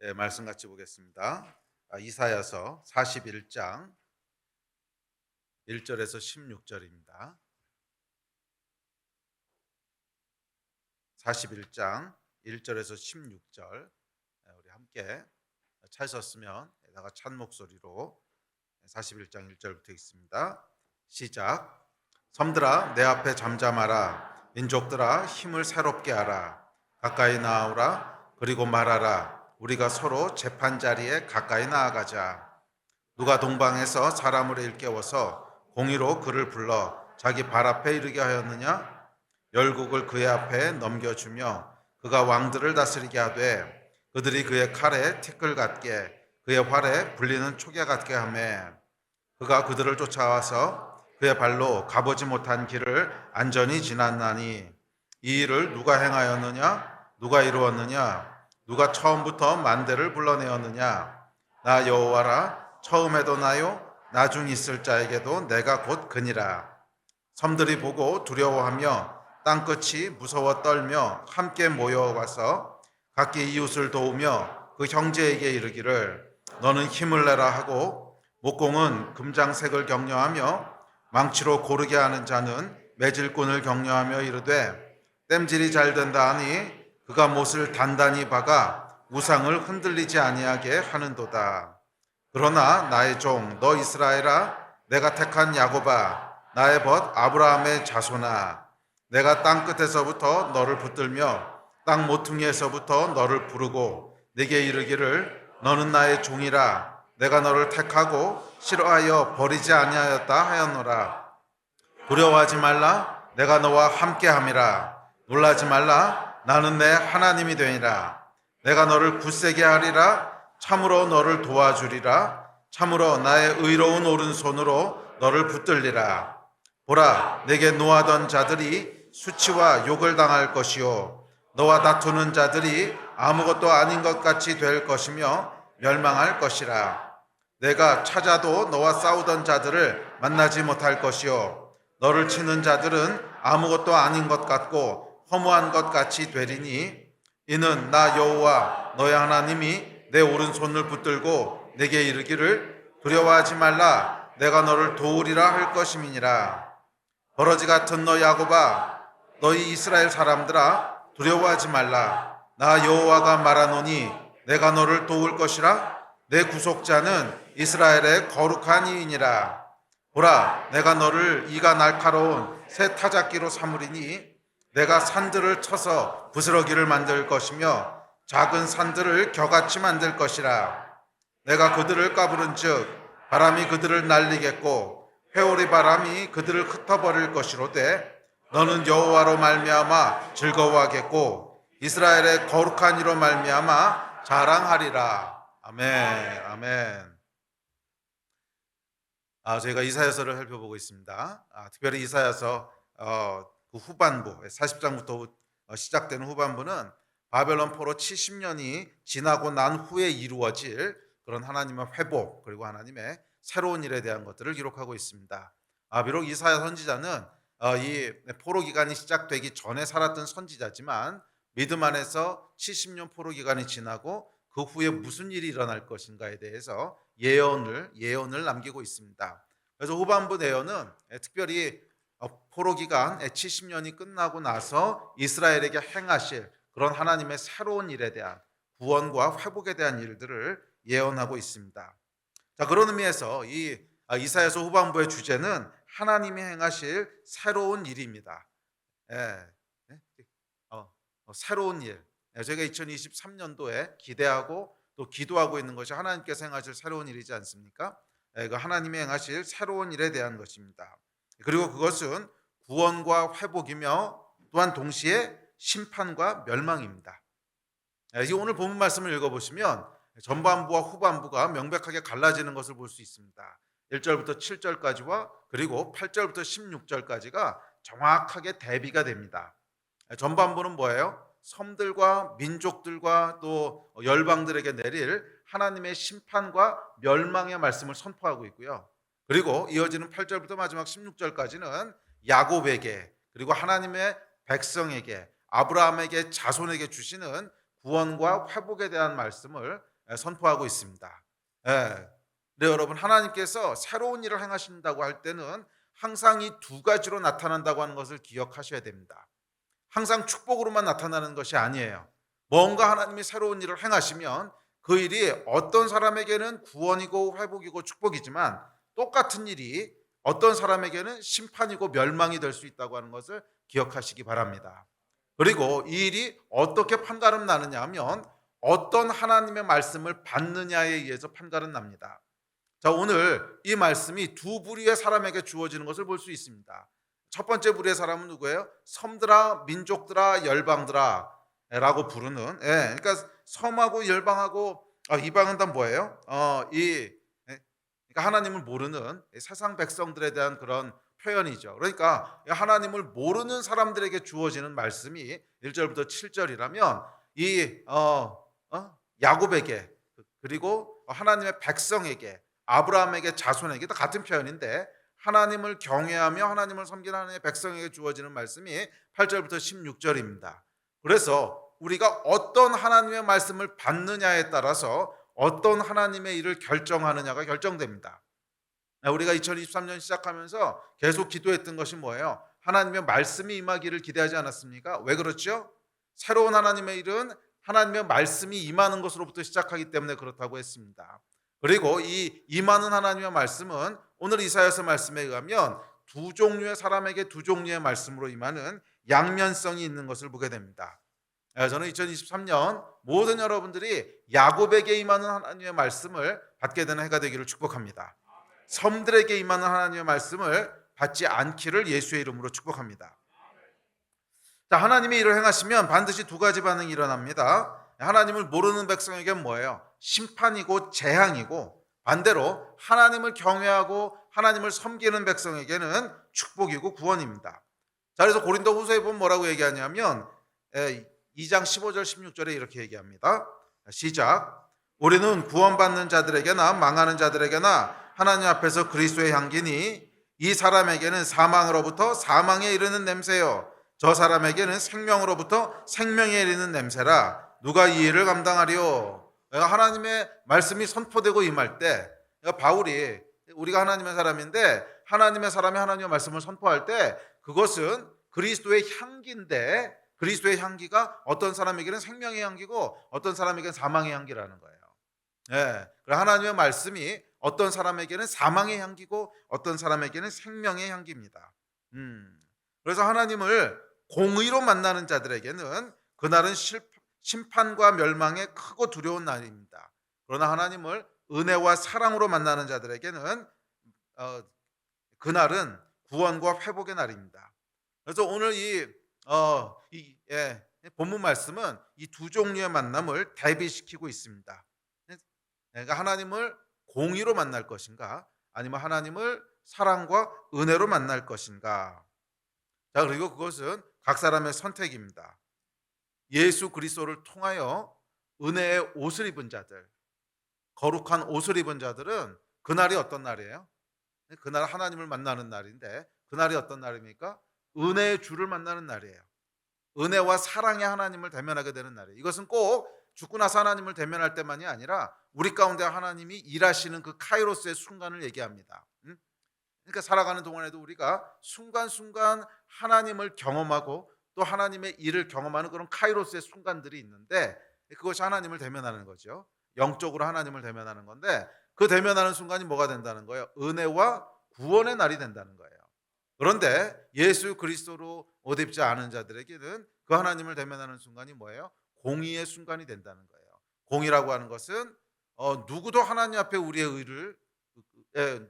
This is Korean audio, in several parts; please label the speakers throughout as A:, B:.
A: 네, 말씀 같이 보겠습니다. 이사야서 41장 1절에서 16절입니다. 41장 1절에서 16절 우리 함께 찾으셨으면 에다가 찬 목소리로 41장 1절부터 읽습니다. 시작. 섬들아 내 앞에 잠잠하라. 민족들아 힘을 새롭게 하라. 가까이 나아오라. 그리고 말하라. 우리가 서로 재판 자리에 가까이 나아가자. 누가 동방에서 사람을 일깨워서 공의로 그를 불러 자기 발 앞에 이르게 하였느냐? 열국을 그의 앞에 넘겨주며 그가 왕들을 다스리게 하되 그들이 그의 칼에 티끌 같게 그의 활에 불리는 초계 같게 하매 그가 그들을 쫓아와서 그의 발로 가보지 못한 길을 안전히 지났나니 이 일을 누가 행하였느냐? 누가 이루었느냐? 누가 처음부터 만대를 불러내었느냐? 나 여호와라. 처음에도 나요 나중 있을 자에게도 내가 곧 그니라. 섬들이 보고 두려워하며 땅끝이 무서워 떨며 함께 모여와서 각기 이웃을 도우며 그 형제에게 이르기를 너는 힘을 내라 하고 목공은 금장색을 격려하며 망치로 고르게 하는 자는 매질꾼을 격려하며 이르되 땜질이 잘 된다 하니 그가 못을 단단히 박아 우상을 흔들리지 아니하게 하는도다. 그러나 나의 종 너 이스라엘아 내가 택한 야곱아 나의 벗 아브라함의 자손아 내가 땅 끝에서부터 너를 붙들며 땅 모퉁이에서부터 너를 부르고 내게 이르기를 너는 나의 종이라 내가 너를 택하고 싫어하여 버리지 아니하였다 하였노라. 두려워하지 말라 내가 너와 함께함이라. 놀라지 말라 나는 내 하나님이 되니라. 내가 너를 굳세게 하리라. 참으로 너를 도와주리라. 참으로 나의 의로운 오른손으로 너를 붙들리라. 보라 내게 노하던 자들이 수치와 욕을 당할 것이요 너와 다투는 자들이 아무것도 아닌 것 같이 될 것이며 멸망할 것이라. 내가 찾아도 너와 싸우던 자들을 만나지 못할 것이요 너를 치는 자들은 아무것도 아닌 것 같고 허무한 것 같이 되리니 이는 나 여호와 너의 하나님이 내 오른손을 붙들고 내게 이르기를 두려워하지 말라 내가 너를 도우리라 할 것임이니라. 버러지 같은 너 야곱아 너희 이스라엘 사람들아 두려워하지 말라. 나 여호와가 말하노니 내가 너를 도울 것이라. 내 구속자는 이스라엘의 거룩한 이이니라. 보라 내가 너를 이가 날카로운 새 타작기로 삼으리니 내가 산들을 쳐서 부스러기를 만들 것이며 작은 산들을 겨같이 만들 것이라. 내가 그들을 까부른즉 바람이 그들을 날리겠고 회오리 바람이 그들을 흩어버릴 것이로되 너는 여호와로 말미암아 즐거워하겠고 이스라엘의 거룩한 이로 말미암아 자랑하리라. 아멘. 아멘. 저희가 이사야서를 살펴보고 있습니다. 특별히 이사야서 그 후반부 40장부터 시작되는 후반부는 바벨론 포로 70년이 지나고 난 후에 이루어질 그런 하나님의 회복 그리고 하나님의 새로운 일에 대한 것들을 기록하고 있습니다. 비록 이사야 선지자는 이 포로 기간이 시작되기 전에 살았던 선지자지만 믿음 안에서 70년 포로 기간이 지나고 그 후에 무슨 일이 일어날 것인가에 대해서 예언을 남기고 있습니다. 그래서 후반부 내용은 특별히 포로 기간 70년이 끝나고 나서 이스라엘에게 행하실 그런 하나님의 새로운 일에 대한 구원과 회복에 대한 일들을 예언하고 있습니다. 자, 그런 의미에서 이 이사야서 후반부의 주제는 하나님이 행하실 새로운 일입니다. 새로운 일. 저희가 2023년도에 기대하고 또 기도하고 있는 것이 하나님께서 행하실 새로운 일이지 않습니까? 그 하나님이 행하실 새로운 일에 대한 것입니다. 그리고 그것은 구원과 회복이며 또한 동시에 심판과 멸망입니다. 오늘 본문 말씀을 읽어보시면 전반부와 후반부가 명백하게 갈라지는 것을 볼 수 있습니다. 1절부터 7절까지와 그리고 8절부터 16절까지가 정확하게 대비가 됩니다. 전반부는 뭐예요? 섬들과 민족들과 또 열방들에게 내릴 하나님의 심판과 멸망의 말씀을 선포하고 있고요. 그리고 이어지는 8절부터 마지막 16절까지는 야곱에게 그리고 하나님의 백성에게 아브라함에게 자손에게 주시는 구원과 회복에 대한 말씀을 선포하고 있습니다. 예. 네, 여러분, 하나님께서 새로운 일을 행하신다고 할 때는 항상 이 두 가지로 나타난다고 하는 것을 기억하셔야 됩니다. 항상 축복으로만 나타나는 것이 아니에요. 뭔가 하나님이 새로운 일을 행하시면 그 일이 어떤 사람에게는 구원이고 회복이고 축복이지만 똑같은 일이 어떤 사람에게는 심판이고 멸망이 될 수 있다고 하는 것을 기억하시기 바랍니다. 그리고 이 일이 어떻게 판가름 나느냐 하면 어떤 하나님의 말씀을 받느냐에 의해서 판가름 납니다. 자, 오늘 이 말씀이 두 부류의 사람에게 주어지는 것을 볼 수 있습니다. 첫 번째 부류의 사람은 누구예요? 섬들아, 민족들아, 열방들아 라고 부르는, 그러니까 섬하고 열방하고, 이방은 다 뭐예요? 그러니까 하나님을 모르는 세상 백성들에 대한 그런 표현이죠. 그러니까 하나님을 모르는 사람들에게 주어지는 말씀이 1절부터 7절이라면 이 야곱에게, 그리고 하나님의 백성에게, 아브라함에게, 자손에게 다 같은 표현인데, 하나님을 경외하며 하나님을 섬기는 하나님의 백성에게 주어지는 말씀이 8절부터 16절입니다. 그래서 우리가 어떤 하나님의 말씀을 받느냐에 따라서 어떤 하나님의 일을 결정하느냐가 결정됩니다. 우리가 2023년 시작하면서 계속 기도했던 것이 뭐예요? 하나님의 말씀이 임하기를 기대하지 않았습니까? 왜 그렇죠? 새로운 하나님의 일은 하나님의 말씀이 임하는 것으로부터 시작하기 때문에 그렇다고 했습니다. 그리고 이 임하는 하나님의 말씀은 오늘 이사야서 말씀에 의하면 두 종류의 사람에게 두 종류의 말씀으로 임하는 양면성이 있는 것을 보게 됩니다. 저는 2023년 모든 여러분들이 야곱에게 임하는 하나님의 말씀을 받게 되는 해가 되기를 축복합니다. 섬들에게 임하는 하나님의 말씀을 받지 않기를 예수의 이름으로 축복합니다. 자, 하나님이 일을 행하시면 반드시 두 가지 반응이 일어납니다. 하나님을 모르는 백성에게는 뭐예요? 심판이고 재앙이고, 반대로 하나님을 경외하고 하나님을 섬기는 백성에게는 축복이고 구원입니다. 자, 그래서 고린도후서에 보면 뭐라고 얘기하냐면 2장 15절 16절에 이렇게 얘기합니다. 시작. 우리는 구원받는 자들에게나 망하는 자들에게나 하나님 앞에서 그리스도의 향기니 이 사람에게는 사망으로부터 사망에 이르는 냄새요, 저 사람에게는 생명으로부터 생명에 이르는 냄새라. 누가 이 일을 감당하리요? 하나님의 말씀이 선포되고 임할 때, 바울이 우리가 하나님의 사람인데 하나님의 사람이 하나님의 말씀을 선포할 때 그것은 그리스도의 향기인데, 그리스도의 향기가 어떤 사람에게는 생명의 향기고 어떤 사람에게는 사망의 향기라는 거예요. 하나님의 말씀이 어떤 사람에게는 사망의 향기고 어떤 사람에게는 생명의 향기입니다. 그래서 하나님을 공의로 만나는 자들에게는 그날은 심판과 멸망의 크고 두려운 날입니다. 그러나 하나님을 은혜와 사랑으로 만나는 자들에게는 그날은 구원과 회복의 날입니다. 그래서 오늘 본문 말씀은 이 두 종류의 만남을 대비시키고 있습니다. 그러니까 하나님을 공의로 만날 것인가, 아니면 하나님을 사랑과 은혜로 만날 것인가. 자, 그리고 그것은 각 사람의 선택입니다. 예수 그리스도를 통하여 은혜의 옷을 입은 자들, 거룩한 옷을 입은 자들은 그날이 어떤 날이에요? 그날 하나님을 만나는 날인데, 그날이 어떤 날입니까? 은혜의 주를 만나는 날이에요. 은혜와 사랑의 하나님을 대면하게 되는 날이에요. 이것은 꼭 죽고 나서 하나님을 대면할 때만이 아니라 우리 가운데 하나님이 일하시는 그 카이로스의 순간을 얘기합니다. 그러니까 살아가는 동안에도 우리가 순간순간 하나님을 경험하고 또 하나님의 일을 경험하는 그런 카이로스의 순간들이 있는데, 그것이 하나님을 대면하는 거죠. 영적으로 하나님을 대면하는 건데, 그 대면하는 순간이 뭐가 된다는 거예요? 은혜와 구원의 날이 된다는 거예요. 그런데 예수 그리스도로 옷 입지 않은 자들에게는 그 하나님을 대면하는 순간이 뭐예요? 공의의 순간이 된다는 거예요. 공의라고 하는 것은 누구도 하나님 앞에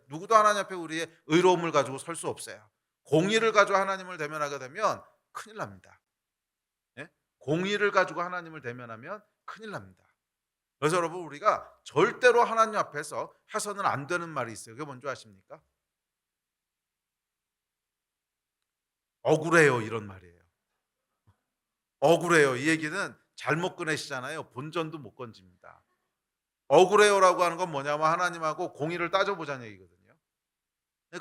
A: 누구도 하나님 앞에 우리의 의로움을 가지고 설 수 없어요. 공의를 가지고 하나님을 대면하게 되면 큰일 납니다. 공의를 가지고 하나님을 대면하면 큰일 납니다. 그래서 여러분, 우리가 절대로 하나님 앞에서 해서는 안 되는 말이 있어요. 그게 뭔지 아십니까? 억울해요, 이런 말이에요. 억울해요. 이 얘기는 잘못 꺼내시잖아요. 본전도 못 건집니다. 억울해요라고 하는 건 뭐냐면 하나님하고 공의를 따져보자는 얘기거든요.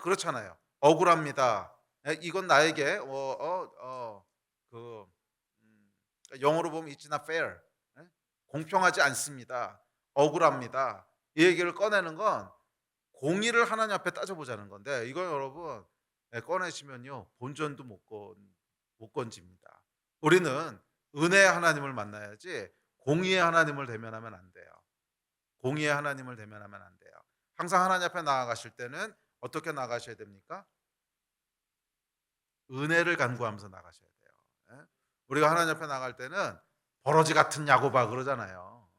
A: 그렇잖아요. 억울합니다. 이건 나에게 영어로 보면 it's not fair. 공평하지 않습니다. 억울합니다. 이 얘기를 꺼내는 건 공의를 하나님 앞에 따져보자는 건데, 이건 여러분 꺼내시면요 본전도 못 건집니다. 우리는 은혜의 하나님을 만나야지 공의의 하나님을 대면하면 안 돼요. 공의의 하나님을 대면하면 안 돼요. 항상 하나님 앞에 나아가실 때는 어떻게 나가셔야 됩니까? 은혜를 간구하면서 나가셔야 돼요. 예? 우리가 하나님 앞에 나갈 때는 버러지 같은 야고바 그러잖아요.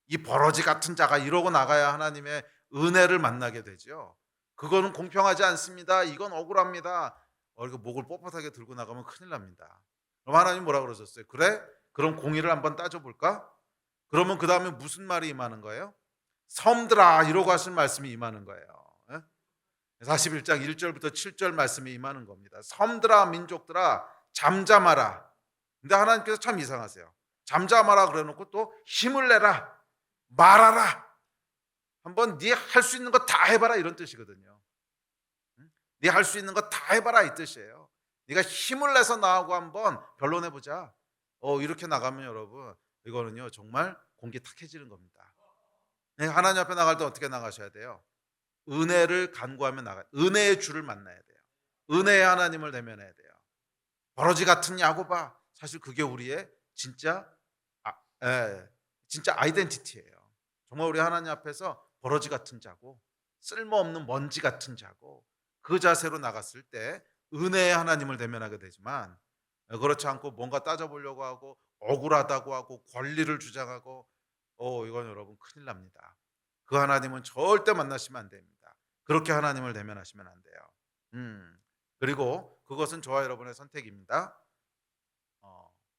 A: 이 버러지 같은 자가 이러고 나가야 하나님의 은혜를 만나게 되죠. 그거는 공평하지 않습니다. 이건 억울합니다. 이거 목을 뻣뻣하게 들고 나가면 큰일 납니다. 그럼 하나님 뭐라 그러셨어요? 그래? 그럼 공의를 한번 따져볼까? 그러면 그 다음에 무슨 말이 임하는 거예요? 섬들아 이러고 하신 말씀이 임하는 거예요. 41장 1절부터 7절 말씀이 임하는 겁니다. 섬들아 민족들아 잠잠하라. 근데 하나님께서 참 이상하세요. 잠잠하라 그래놓고 또 힘을 내라, 말하라. 한번 네 할 수 있는 거 다 해봐라 이런 뜻이거든요. 네 할 수 있는 거 다 해봐라 이 뜻이에요. 네가 힘을 내서 나하고 한번 변론해보자. 이렇게 나가면 여러분 이거는요 정말 공기 탁해지는 겁니다. 하나님 앞에 나갈 때 어떻게 나가셔야 돼요? 은혜를 간구하며 나가요. 은혜의 주를 만나야 돼요. 은혜의 하나님을 대면해야 돼요. 버러지 같은 야고바, 사실 그게 우리의 진짜 진짜 아이덴티티예요. 정말 우리 하나님 앞에서 버러지 같은 자고 쓸모없는 먼지 같은 자고 그 자세로 나갔을 때 은혜의 하나님을 대면하게 되지만, 그렇지 않고 뭔가 따져보려고 하고 억울하다고 하고 권리를 주장하고 이건 여러분 큰일 납니다. 그 하나님은 절대 만나시면 안 됩니다. 그렇게 하나님을 대면하시면 안 돼요. 그리고 그것은 저와 여러분의 선택입니다.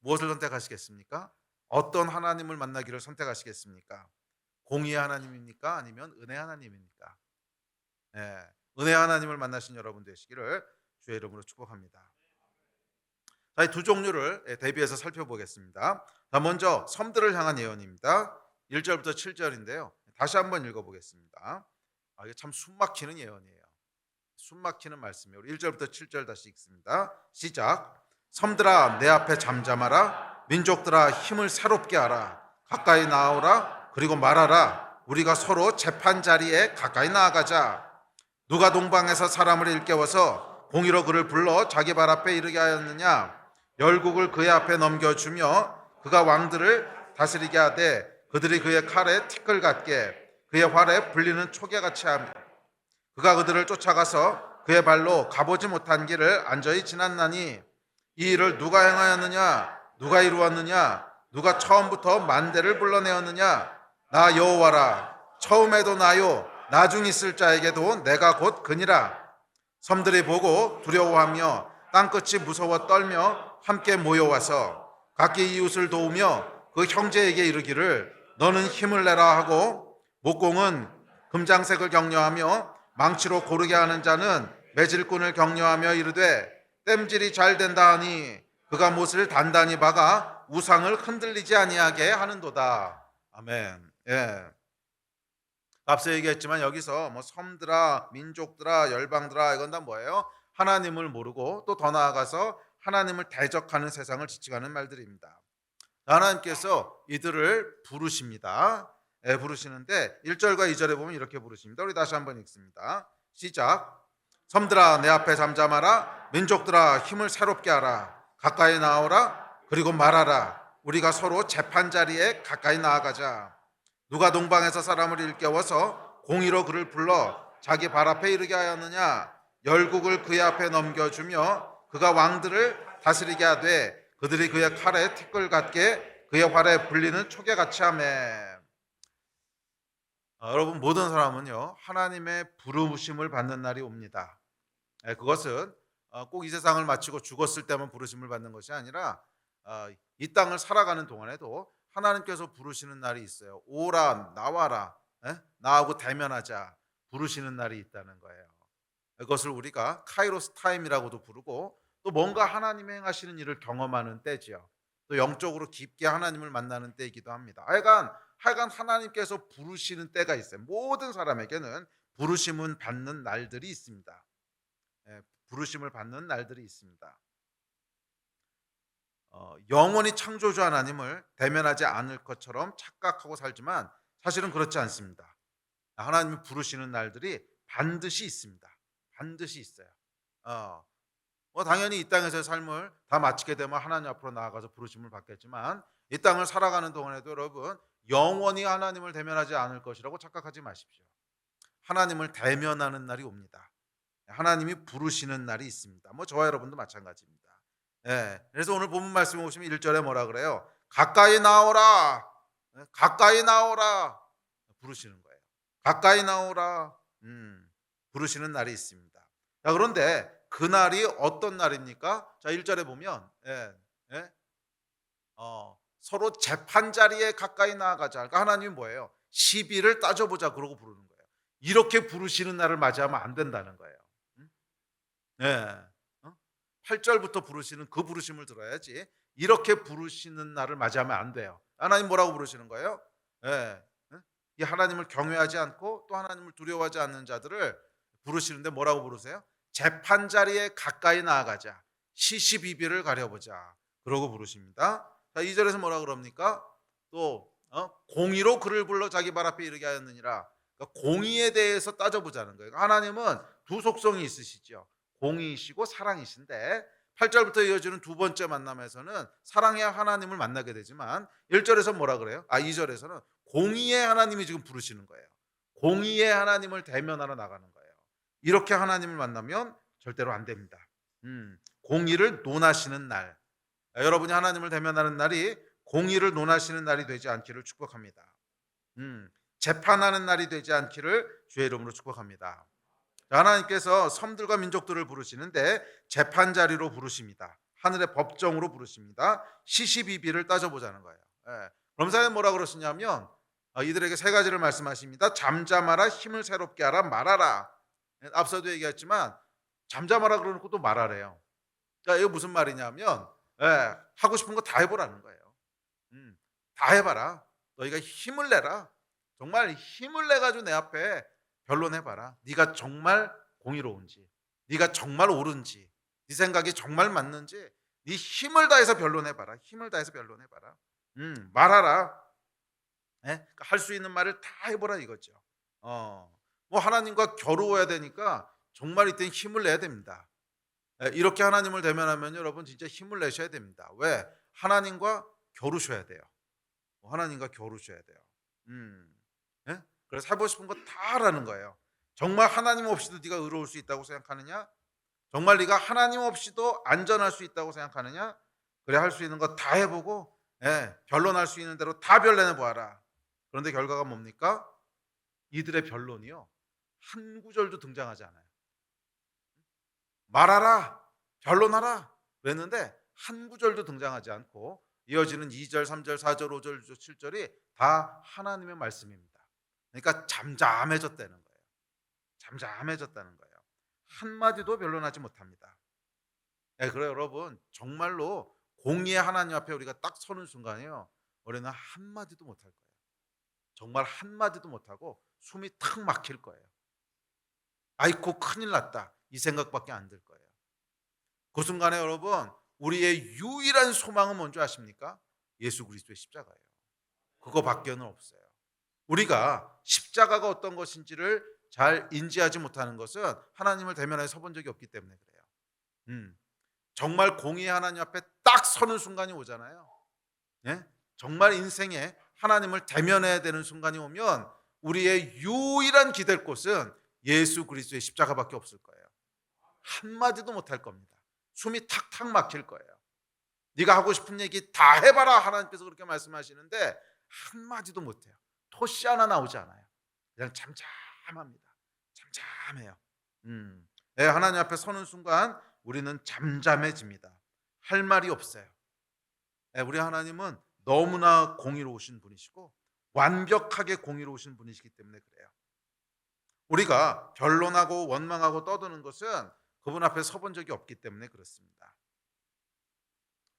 A: 무엇을 선택하시겠습니까? 어떤 하나님을 만나기를 선택하시겠습니까? 공의의 하나님입니까? 아니면 은혜 하나님입니까? 은혜 하나님을 만나신 여러분 되시기를 주의 이름으로 축복합니다. 자, 이 두 종류를 대비해서 살펴보겠습니다. 자, 먼저 섬들을 향한 예언입니다. 1절부터 7절인데요. 다시 한번 읽어보겠습니다. 이게 참 숨막히는 예언이에요. 숨막히는 말씀이에요. 우리 1절부터 7절 다시 읽습니다. 시작. 섬들아 내 앞에 잠잠하라. 민족들아 힘을 새롭게 하라. 가까이 나오라. 그리고 말하라. 우리가 서로 재판 자리에 가까이 나아가자. 누가 동방에서 사람을 일깨워서 공의로 그를 불러 자기 발 앞에 이르게 하였느냐. 열국을 그의 앞에 넘겨주며 그가 왕들을 다스리게 하되 그들이 그의 칼에 티끌 같게 그의 활에 불리는 초계같이 하며 그가 그들을 쫓아가서 그의 발로 가보지 못한 길을 안저히 지났나니 이 일을 누가 행하였느냐. 누가 이루었느냐. 누가 처음부터 만대를 불러내었느냐. 나 여호와라. 처음에도 나요 나중 있을 자에게도 내가 곧 그니라. 섬들이 보고 두려워하며 땅끝이 무서워 떨며 함께 모여와서 각기 이웃을 도우며 그 형제에게 이르기를 너는 힘을 내라 하고 목공은 금장색을 격려하며 망치로 고르게 하는 자는 매질꾼을 격려하며 이르되 땜질이 잘 된다 하니 그가 못을 단단히 박아 우상을 흔들리지 아니하게 하는도다. 아멘. 앞서 얘기했지만 여기서 뭐 섬들아 민족들아 열방들아 이건 다 뭐예요? 하나님을 모르고 또 더 나아가서 하나님을 대적하는 세상을 지칭하는 말들입니다. 하나님께서 이들을 부르십니다. 부르시는데 1절과 2절에 보면 이렇게 부르십니다. 우리 다시 한번 읽습니다. 시작. 섬들아 내 앞에 잠잠하라. 민족들아 힘을 새롭게 하라. 가까이 나오라. 그리고 말하라. 우리가 서로 재판 자리에 가까이 나아가자. 누가 동방에서 사람을 일깨워서 공의로 그를 불러 자기 발 앞에 이르게 하였느냐. 열국을 그의 앞에 넘겨주며 그가 왕들을 다스리게 하되 그들이 그의 칼에 티끌 같게 그의 활에 불리는 초계같이 하매. 여러분 모든 사람은요 하나님의 부르심을 받는 날이 옵니다. 그것은 꼭 이 세상을 마치고 죽었을 때만 부르심을 받는 것이 아니라 이 땅을 살아가는 동안에도 하나님께서 부르시는 날이 있어요. 오라 나와라. 나하고 대면하자. 부르시는 날이 있다는 거예요. 그것을 우리가 카이로스 타임이라고도 부르고 또 뭔가 하나님이 행하시는 일을 경험하는 때지요. 또 영적으로 깊게 하나님을 만나는 때이기도 합니다. 하여간 하나님께서 부르시는 때가 있어요. 모든 사람에게는 부르심은 받는 날들이 있습니다. 부르심을 받는 날들이 있습니다. 영원히 창조주 하나님을 대면하지 않을 것처럼 착각하고 살지만 사실은 그렇지 않습니다. 하나님이 부르시는 날들이 반드시 있습니다. 반드시 있어요. 어, 뭐 당연히 이 땅에서의 삶을 다 마치게 되면 하나님 앞으로 나아가서 부르심을 받겠지만, 이 땅을 살아가는 동안에도 여러분 영원히 하나님을 대면하지 않을 것이라고 착각하지 마십시오. 하나님을 대면하는 날이 옵니다. 하나님이 부르시는 날이 있습니다. 뭐 저와 여러분도 마찬가지입니다. 예. 그래서 오늘 본문 말씀에 오시면 1절에 뭐라 그래요? 가까이 나오라. 예, 가까이 나오라. 부르시는 거예요. 가까이 나오라. 부르시는 날이 있습니다. 자, 그런데 그 날이 어떤 날입니까? 자, 1절에 보면 예? 서로 재판 자리에 가까이 나아가자. 그러니까 하나님이 뭐예요? 시비를 따져보자 그러고 부르는 거예요. 이렇게 부르시는 날을 맞이하면 안 된다는 거예요. 예. 8절부터 부르시는 그 부르심을 들어야지, 이렇게 부르시는 날을 맞이하면 안 돼요. 하나님 뭐라고 부르시는 거예요? 예. 이 하나님을 경외하지 않고 또 하나님을 두려워하지 않는 자들을 부르시는데 뭐라고 부르세요? 재판 자리에 가까이 나아가자. 시시비비를 가려보자. 그러고 부르십니다. 자, 2절에서 뭐라 그럽니까? 또 공의로 그를 불러 자기 발 앞에 이르게 하였느니라. 그러니까 공의에 대해서 따져보자는 거예요. 하나님은 두 속성이 있으시죠. 공의이시고 사랑이신데, 8절부터 이어지는 두 번째 만남에서는 사랑의 하나님을 만나게 되지만 1절에서 뭐라 그래요? 2절에서는 공의의 하나님이 지금 부르시는 거예요. 공의의 하나님을 대면하러 나가는 거예요. 이렇게 하나님을 만나면 절대로 안 됩니다. 공의를 논하시는 날, 여러분이 하나님을 대면하는 날이 공의를 논하시는 날이 되지 않기를 축복합니다. 재판하는 날이 되지 않기를 주의 이름으로 축복합니다. 하나님께서 섬들과 민족들을 부르시는데 재판 자리로 부르십니다. 하늘의 법정으로 부르십니다. 시시비비를 따져보자는 거예요. 예. 그럼 뭐라 그러시냐면 이들에게 세 가지를 말씀하십니다. 잠잠하라, 힘을 새롭게 하라, 말하라. 앞서도 얘기했지만 잠잠하라 그러놓고 또 말하래요. 자, 이거 무슨 말이냐면 하고 싶은 거 다 해보라는 거예요. 다 해봐라. 너희가 힘을 내라. 정말 힘을 내가지고 내 앞에 변론해봐라. 네가 정말 공의로운지, 네가 정말 옳은지, 네 생각이 정말 맞는지 네 힘을 다해서 변론해봐라. 힘을 다해서 변론해봐라. 말하라. 그러니까 할 수 있는 말을 다 해보라 이거죠. 뭐 하나님과 겨루어야 되니까 정말 이때 힘을 내야 됩니다. 이렇게 하나님을 대면하면 여러분 진짜 힘을 내셔야 됩니다. 왜? 하나님과 겨루셔야 돼요. 하나님과 겨루셔야 돼요. 예? 그래서 해보고 싶은 거 다 하라는 거예요. 정말 하나님 없이도 네가 의로울 수 있다고 생각하느냐? 정말 네가 하나님 없이도 안전할 수 있다고 생각하느냐? 그래, 할 수 있는 거 다 해보고 변론할 수 있는 대로 다 변론해 보아라. 그런데 결과가 뭡니까? 이들의 변론이요, 한 구절도 등장하지 않아요. 말하라, 변론하라 그랬는데 한 구절도 등장하지 않고 이어지는 2절, 3절, 4절, 5절, 7절이 다 하나님의 말씀입니다. 그러니까 잠잠해졌다는 거예요. 잠잠해졌다는 거예요. 한마디도 변론하지 못합니다. 그래요, 여러분. 정말로 공의의 하나님 앞에 우리가 딱 서는 순간에요, 우리는 한마디도 못할 거예요. 정말 한마디도 못하고 숨이 탁 막힐 거예요. 아이고 큰일 났다, 이 생각밖에 안 들 거예요. 그 순간에 여러분, 우리의 유일한 소망은 뭔지 아십니까? 예수 그리스도의 십자가예요. 그거밖에는 없어요. 우리가 십자가가 어떤 것인지를 잘 인지하지 못하는 것은 하나님을 대면하여 서본 적이 없기 때문에 그래요. 정말 공의의 하나님 앞에 딱 서는 순간이 오잖아요. 정말 인생에 하나님을 대면해야 되는 순간이 오면 우리의 유일한 기댈 곳은 예수 그리스도의 십자가밖에 없을 거예요. 한마디도 못할 겁니다. 숨이 탁탁 막힐 거예요. 네가 하고 싶은 얘기 다 해봐라, 하나님께서 그렇게 말씀하시는데 한마디도 못해요. 토시 하나 나오지 않아요. 그냥 잠잠합니다. 잠잠해요. 하나님 앞에 서는 순간 우리는 잠잠해집니다. 할 말이 없어요. 우리 하나님은 너무나 공의로우신 분이시고 완벽하게 공의로우신 분이시기 때문에 그래요. 우리가 변론하고 원망하고 떠드는 것은 그분 앞에 서본 적이 없기 때문에 그렇습니다.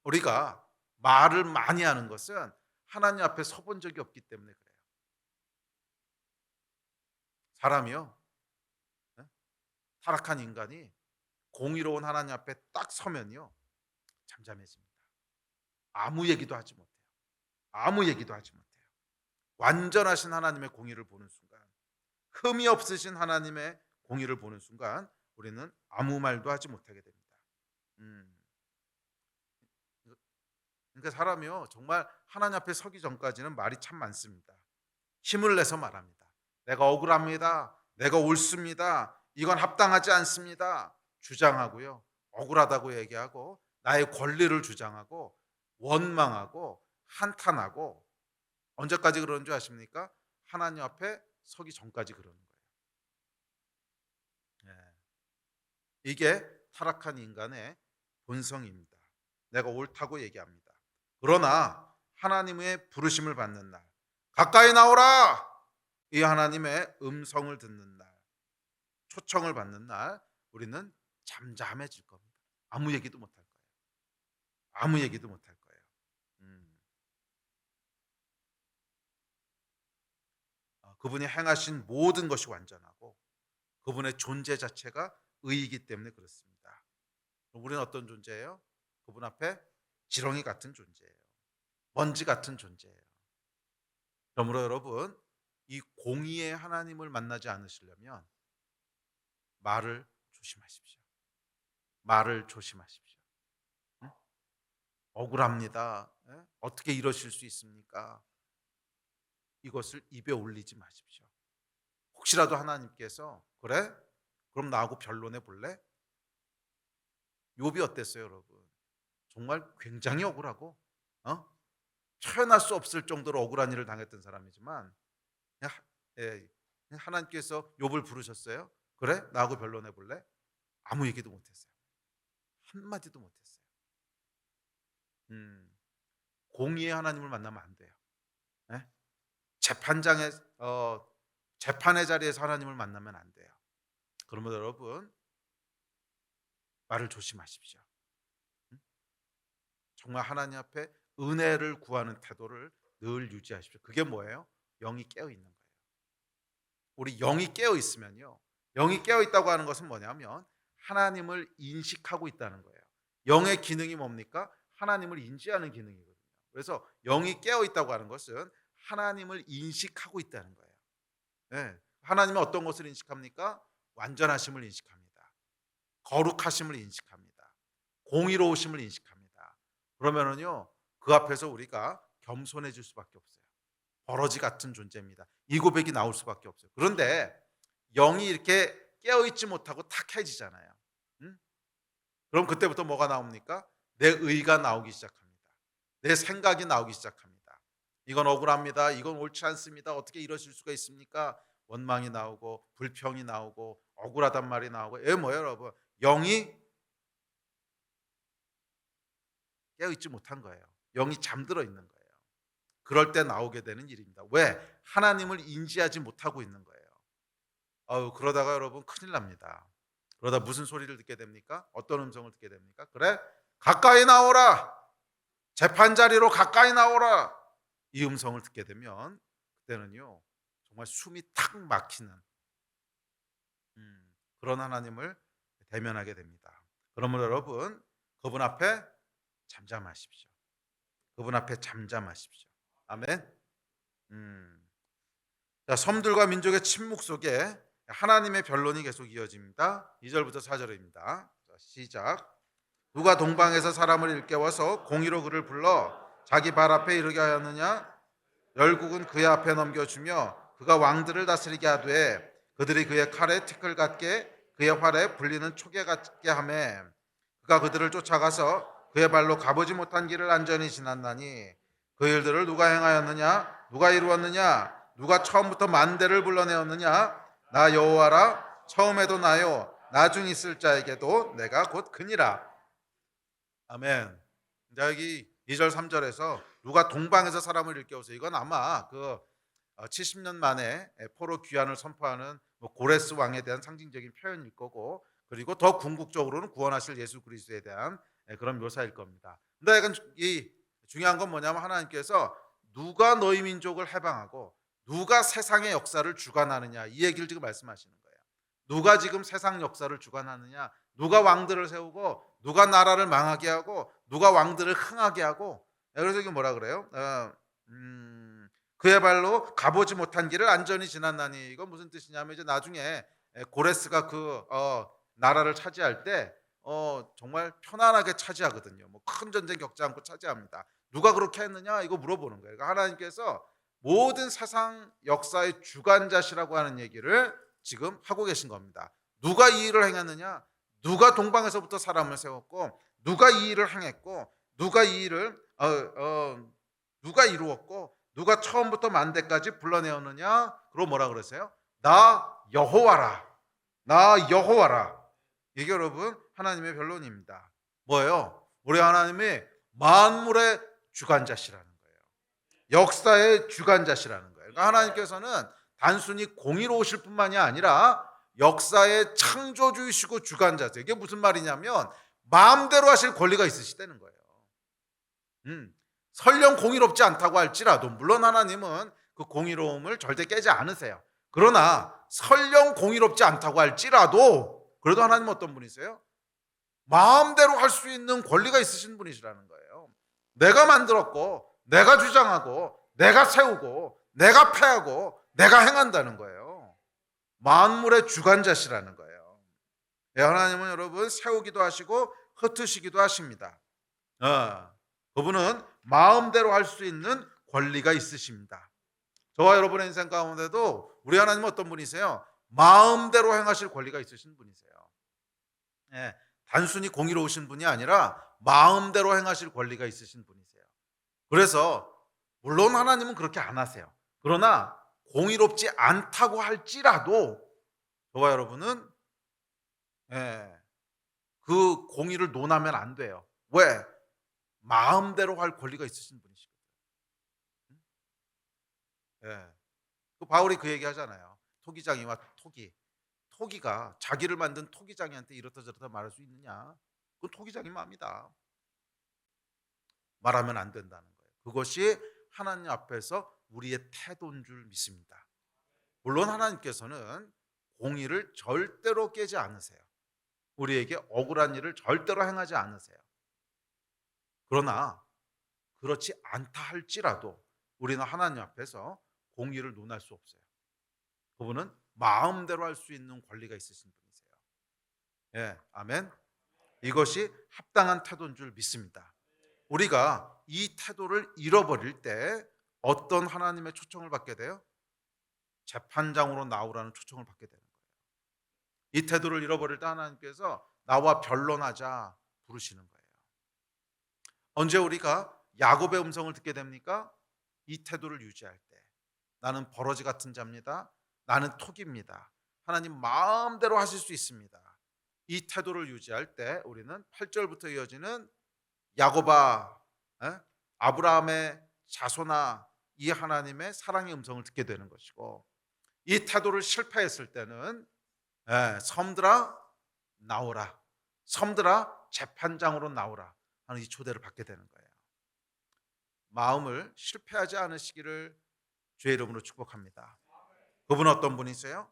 A: 우리가 말을 많이 하는 것은 하나님 앞에 서본 적이 없기 때문에 그래요. 사람이요, 타락한 인간이 공의로운 하나님 앞에 딱 서면요, 잠잠해집니다. 아무 얘기도 하지 못해요. 아무 얘기도 하지 못해요. 완전하신 하나님의 공의를 보는 순간, 흠이 없으신 하나님의 공의를 보는 순간 우리는 아무 말도 하지 못하게 됩니다. 음. 그러니까 사람이요 정말 하나님 앞에 서기 전까지는 말이 참 많습니다. 힘을 내서 말합니다. 내가 억울합니다. 내가 옳습니다. 이건 합당하지 않습니다. 주장하고요. 억울하다고 얘기하고 나의 권리를 주장하고 원망하고 한탄하고 언제까지 그러는 줄 아십니까? 하나님 앞에 서기 전까지 그러는 거예요. 예. 이게 타락한 인간의 본성입니다. 내가 옳다고 얘기합니다. 그러나 하나님의 부르심을 받는 날, 가까이 나오라! 이 하나님의 음성을 듣는 날, 초청을 받는 날, 우리는 잠잠해질 겁니다. 아무 얘기도 못 할 거예요. 아무 얘기도 못 할 거예요. 음. 그분이 행하신 모든 것이 완전하고 그분의 존재 자체가 의이기 때문에 그렇습니다. 우리는 어떤 존재예요? 그분 앞에 지렁이 같은 존재예요. 먼지 같은 존재예요. 그러므로 여러분, 이 공의의 하나님을 만나지 않으시려면 말을 조심하십시오. 말을 조심하십시오. 응? 억울합니다. 예? 어떻게 이러실 수 있습니까? 이것을 입에 올리지 마십시오. 혹시라도 하나님께서 그래? 그럼 나하고 변론해 볼래? 욥이 어땠어요, 여러분? 정말 굉장히 억울하고 어? 표현할 수 없을 정도로 억울한 일을 당했던 사람이지만 그냥 예, 그냥 하나님께서 욥을 부르셨어요. 그래? 나하고 변론해 볼래? 아무 얘기도 못했어요. 한마디도 못했어요. 음, 공의의 하나님을 만나면 안 돼요. 예? 재판장의 재판의 자리에서 하나님을 만나면 안 돼요. 그러면 여러분 말을 조심하십시오. 음? 정말 하나님 앞에 은혜를 구하는 태도를 늘 유지하십시오. 그게 뭐예요? 영이 깨어 있는 거예요. 우리 영이 깨어 있으면요. 영이 깨어 있다고 하는 것은 뭐냐면 하나님을 인식하고 있다는 거예요. 영의 기능이 뭡니까? 하나님을 인지하는 기능이거든요. 그래서 영이 깨어 있다고 하는 것은 하나님을 인식하고 있다는 거예요. 네. 하나님은 어떤 것을 인식합니까? 완전하심을 인식합니다. 거룩하심을 인식합니다. 공의로우심을 인식합니다. 그러면은요 그 앞에서 우리가 겸손해질 수밖에 없어요. 버러지 같은 존재입니다. 이 고백이 나올 수밖에 없어요. 그런데 영이 이렇게 깨어있지 못하고 탁해지잖아요. 응? 그럼 그때부터 뭐가 나옵니까? 내 의가 나오기 시작합니다. 내 생각이 나오기 시작합니다. 이건 억울합니다. 이건 옳지 않습니다. 어떻게 이러실 수가 있습니까? 원망이 나오고 불평이 나오고 억울하단 말이 나오고 이게 뭐예요, 여러분? 영이 깨어있지 못한 거예요. 영이 잠들어 있는 거예요. 그럴 때 나오게 되는 일입니다. 왜? 하나님을 인지하지 못하고 있는 거예요. 그러다가 여러분 큰일 납니다. 그러다 무슨 소리를 듣게 됩니까? 어떤 음성을 듣게 됩니까? 그래? 가까이 나오라. 재판 자리로 가까이 나오라. 이 음성을 듣게 되면 그때는요. 정말 숨이 탁 막히는 그런 하나님을 대면하게 됩니다. 그러므로 여러분 그분 앞에 잠잠하십시오. 그분 앞에 잠잠하십시오. 아멘. 음. 자, 섬들과 민족의 침묵 속에 하나님의 변론이 계속 이어집니다. 2절부터 4절입니다. 자, 시작. 누가 동방에서 사람을 일깨워서 공의로 그를 불러 자기 발 앞에 이르게 하였느냐? 열국은 그의 앞에 넘겨주며 그가 왕들을 다스리게 하되 그들이 그의 칼에 티끌 같게 그의 활에 불리는 초계 같게 하매 그가 그들을 쫓아가서 그의 발로 가보지 못한 길을 안전히 지났나니 그 일들을 누가 행하였느냐? 누가 이루었느냐? 누가 처음부터 만대를 불러내었느냐? 나 여호와라. 처음에도 나요. 나중 있을 자에게도 내가 곧 그니라. 아멘. 자, 여기 2절 3절에서 누가 동방에서 사람을 일깨워서 이건 아마 그 70년 만에 포로 귀환을 선포하는 고레스 왕에 대한 상징적인 표현일 거고 그리고 더 궁극적으로는 구원하실 예수 그리스도에 대한 그런 묘사일 겁니다. 근데 약간 이 중요한 건 뭐냐면 하나님께서 누가 너희 민족을 해방하고 누가 세상의 역사를 주관하느냐 이 얘기를 지금 말씀하시는 거예요. 누가 지금 세상 역사를 주관하느냐, 누가 왕들을 세우고 누가 나라를 망하게 하고 누가 왕들을 흥하게 하고 그래서 이게 뭐라 그래요? 그의 발로 가보지 못한 길을 안전히 지났나니. 이건 무슨 뜻이냐면 이제 나중에 고레스가 그 나라를 차지할 때 정말 편안하게 차지하거든요. 뭐 큰 전쟁 겪지 않고 차지합니다. 누가 그렇게 했느냐 이거 물어보는 거예요. 그러니까 하나님께서 모든 사상 역사의 주관자시라고 하는 얘기를 지금 하고 계신 겁니다. 누가 이 일을 행했느냐? 누가 동방에서부터 사람을 세웠고, 누가 이 일을 행했고, 누가 이 일을 누가 이루었고, 누가 처음부터 만대까지 불러내었느냐? 그럼 뭐라 그러세요? 나 여호와라. 나 여호와라. 이게 여러분 하나님의 변론입니다. 뭐예요? 우리 하나님이 만물의 주관자시라는 거예요. 역사의 주관자시라는 거예요. 그러니까 하나님께서는 단순히 공의로우실 뿐만이 아니라 역사의 창조주이시고 주관자세요. 이게 무슨 말이냐면 마음대로 하실 권리가 있으시다는 거예요. 설령 공의롭지 않다고 할지라도, 물론 하나님은 그 공의로움을 절대 깨지 않으세요. 그러나 설령 공의롭지 않다고 할지라도 그래도 하나님은 어떤 분이세요? 마음대로 할 수 있는 권리가 있으신 분이시라는 거예요. 내가 만들었고, 내가 주장하고, 내가 세우고, 내가 패하고, 내가 행한다는 거예요. 만물의 주관자시라는 거예요. 하나님은 여러분 세우기도 하시고 흩으시기도 하십니다. 그분은 마음대로 할 수 있는 권리가 있으십니다. 저와 여러분의 인생 가운데도 우리 하나님은 어떤 분이세요? 마음대로 행하실 권리가 있으신 분이세요. 단순히 공의로우신 분이 아니라 마음대로 행하실 권리가 있으신 분이세요. 그래서 물론 하나님은 그렇게 안 하세요. 그러나 공의롭지 않다고 할지라도 저와 여러분은 그 공의를 논하면 안 돼요. 왜? 마음대로 할 권리가 있으신 분이시거든요. 그 바울이 그 얘기 하잖아요. 토기장이와 토기가 자기를 만든 토기장이한테 이렇다 저렇다 말할 수 있느냐? 그건 토기장이 맘이다. 말하면 안 된다는 거예요. 그것이 하나님 앞에서 우리의 태도인 줄 믿습니다. 물론 하나님께서는 공의를 절대로 깨지 않으세요. 우리에게 억울한 일을 절대로 행하지 않으세요. 그러나 그렇지 않다 할지라도 우리는 하나님 앞에서 공의를 논할 수 없어요. 그분은 마음대로 할 수 있는 권리가 있으신 분이세요. 아멘. 이것이 합당한 태도인 줄 믿습니다. 우리가 이 태도를 잃어버릴 때 어떤 하나님의 초청을 받게 돼요? 재판장으로 나오라는 초청을 받게 되는 거예요. 이 태도를 잃어버릴 때 하나님께서 나와 변론하자 부르시는 거예요. 언제 우리가 야곱의 음성을 듣게 됩니까? 이 태도를 유지할 때. 나는 버러지 같은 자입니다. 나는 톡입니다. 하나님 마음대로 하실 수 있습니다. 이 태도를 유지할 때 우리는 8절부터 이어지는 야곱아, 아브라함의 자손아, 이 하나님의 사랑의 음성을 듣게 되는 것이고, 이 태도를 실패했을 때는 섬들아 나오라, 섬들아 재판장으로 나오라 하는 이 초대를 받게 되는 거예요. 마음을 실패하지 않으시기를 주의 이름으로 축복합니다. 그분은 어떤 분이세요?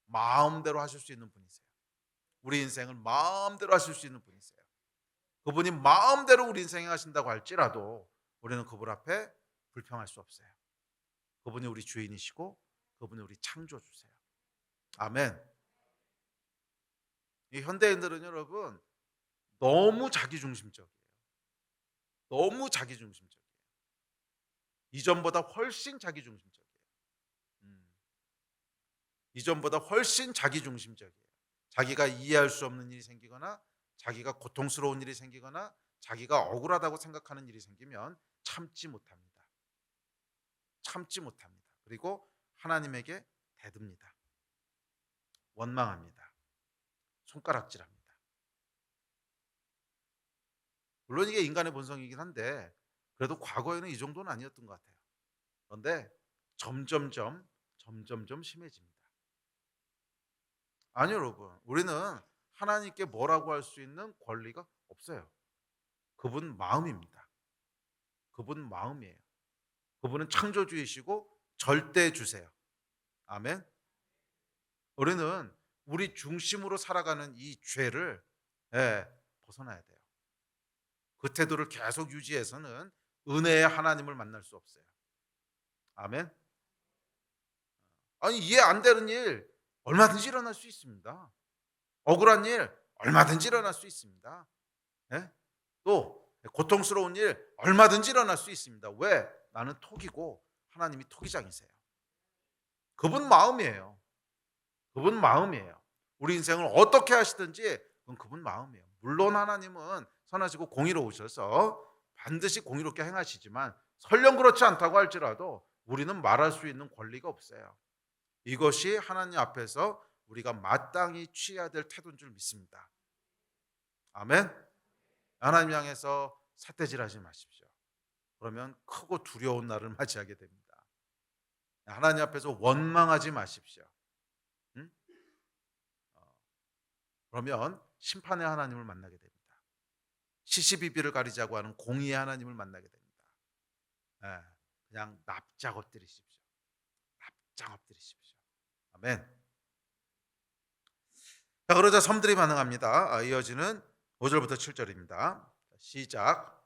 A: 마음대로 하실 수 있는 분이세요. 우리 인생을 마음대로 하실 수 있는 분이세요. 그분이 마음대로 우리 인생에 하신다고 할지라도 우리는 그분 앞에 불평할 수 없어요. 그분이 우리 주인이시고 그분이 우리 창조주세요. 아멘. 이 현대인들은 여러분 너무 자기중심적이에요. 너무 자기중심적이에요. 이전보다 훨씬 자기중심적이에요. 이전보다 훨씬 자기중심적이에요. 자기가 이해할 수 없는 일이 생기거나 자기가 고통스러운 일이 생기거나 자기가 억울하다고 생각하는 일이 생기면 참지 못합니다. 참지 못합니다. 그리고 하나님에게 대듭니다. 원망합니다. 손가락질합니다. 물론 이게 인간의 본성이긴 한데 그래도 과거에는 이 정도는 아니었던 것 같아요. 그런데 점점점 심해집니다. 아니요, 여러분. 우리는 하나님께 뭐라고 할 수 있는 권리가 없어요. 그분 마음입니다. 그분 마음이에요. 그분은 창조주이시고 절대주세요. 아멘. 우리는 우리 중심으로 살아가는 이 죄를 벗어나야 돼요. 그 태도를 계속 유지해서는 은혜의 하나님을 만날 수 없어요. 아멘. 아니 이해 안 되는 일 얼마든지 일어날 수 있습니다. 억울한 일 얼마든지 일어날 수 있습니다. 예? 또 고통스러운 일 얼마든지 일어날 수 있습니다. 왜? 나는 톡이고 하나님이 토기장이세요. 그분 마음이에요. 그분 마음이에요. 우리 인생을 어떻게 하시든지 그건 그분 마음이에요. 물론 하나님은 선하시고 공의로우셔서 반드시 공의롭게 행하시지만 설령 그렇지 않다고 할지라도 우리는 말할 수 있는 권리가 없어요. 이것이 하나님 앞에서 우리가 마땅히 취해야 될 태도인 줄 믿습니다. 아멘. 하나님 향해서 삿대질하지 마십시오. 그러면 크고 두려운 날을 맞이하게 됩니다. 하나님 앞에서 원망하지 마십시오. 응? 그러면 심판의 하나님을 만나게 됩니다. 시시비비를 가리자고 하는 공의의 하나님을 만나게 됩니다. 예, 그냥 납작 엎드리십시오. 납작 엎드리십시오. 아멘. 자, 그러자 섬들이 반응합니다. 이어지는 5절부터 7절입니다. 시작.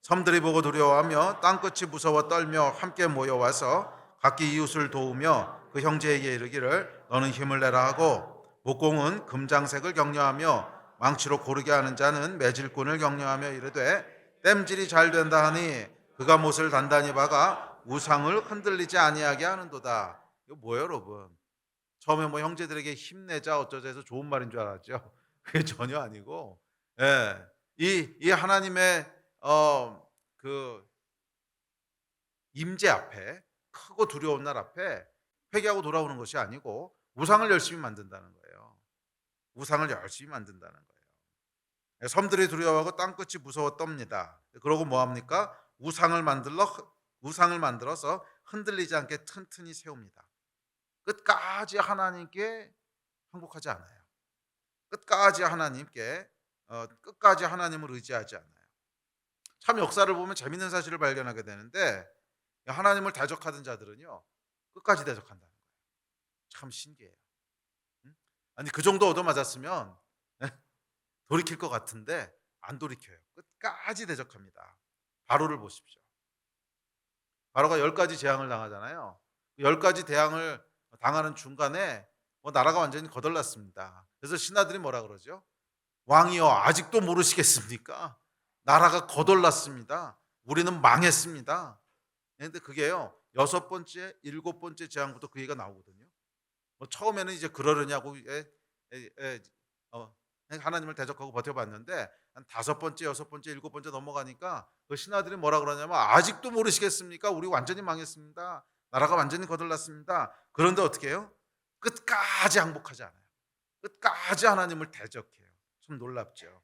A: 섬들이 보고 두려워하며 땅끝이 무서워 떨며 함께 모여와서 각기 이웃을 도우며 그 형제에게 이르기를 너는 힘을 내라 하고 목공은 금장색을 격려하며 망치로 고르게 하는 자는 매질꾼을 격려하며 이르되 땜질이 잘 된다 하니 그가 못을 단단히 박아 우상을 흔들리지 아니하게 하는도다. 이거 뭐예요, 여러분? 처음에 뭐 형제들에게 힘내자 어쩌자 해서 좋은 말인 줄 알았죠. 그게 전혀 아니고, 예, 이 하나님의 그 임재 앞에 크고 두려운 날 앞에 회개하고 돌아오는 것이 아니고 우상을 열심히 만든다는 거예요. 우상을 열심히 만든다는 거예요. 섬들이 두려워하고 땅끝이 무서워 떱니다. 그러고 뭐 합니까? 우상을 만들어서 흔들리지 않게 튼튼히 세웁니다. 끝까지 하나님께 항복하지 않아요. 끝까지 하나님께 끝까지 하나님을 의지하지 않아요. 참 역사를 보면 재밌는 사실을 발견하게 되는데 하나님을 대적하던 자들은요 끝까지 대적한다는 거예요. 참 신기해요. 응? 아니 그 정도 얻어맞았으면 돌이킬 것 같은데 안 돌이켜요. 끝까지 대적합니다. 바로를 보십시오. 바로가 10가지 재앙을 당하잖아요. 10가지 재앙을 당하는 중간에 나라가 완전히 거덜났습니다. 그래서 신하들이 뭐라 그러죠? 왕이여 아직도 모르시겠습니까? 나라가 거덜났습니다. 우리는 망했습니다. 그런데 그게요 6번째, 7번째 재앙부터 그 얘기가 나오거든요. 처음에는 이제 그러려냐고 하나님을 대적하고 버텨봤는데 한 5번째, 6번째, 7번째 넘어가니까 그 신하들이 뭐라 그러냐면 아직도 모르시겠습니까? 우리 완전히 망했습니다. 나라가 완전히 거덜났습니다. 그런데 어떻게 해요? 끝까지 항복하지 않아요. 끝까지 하나님을 대적해요. 참 놀랍죠.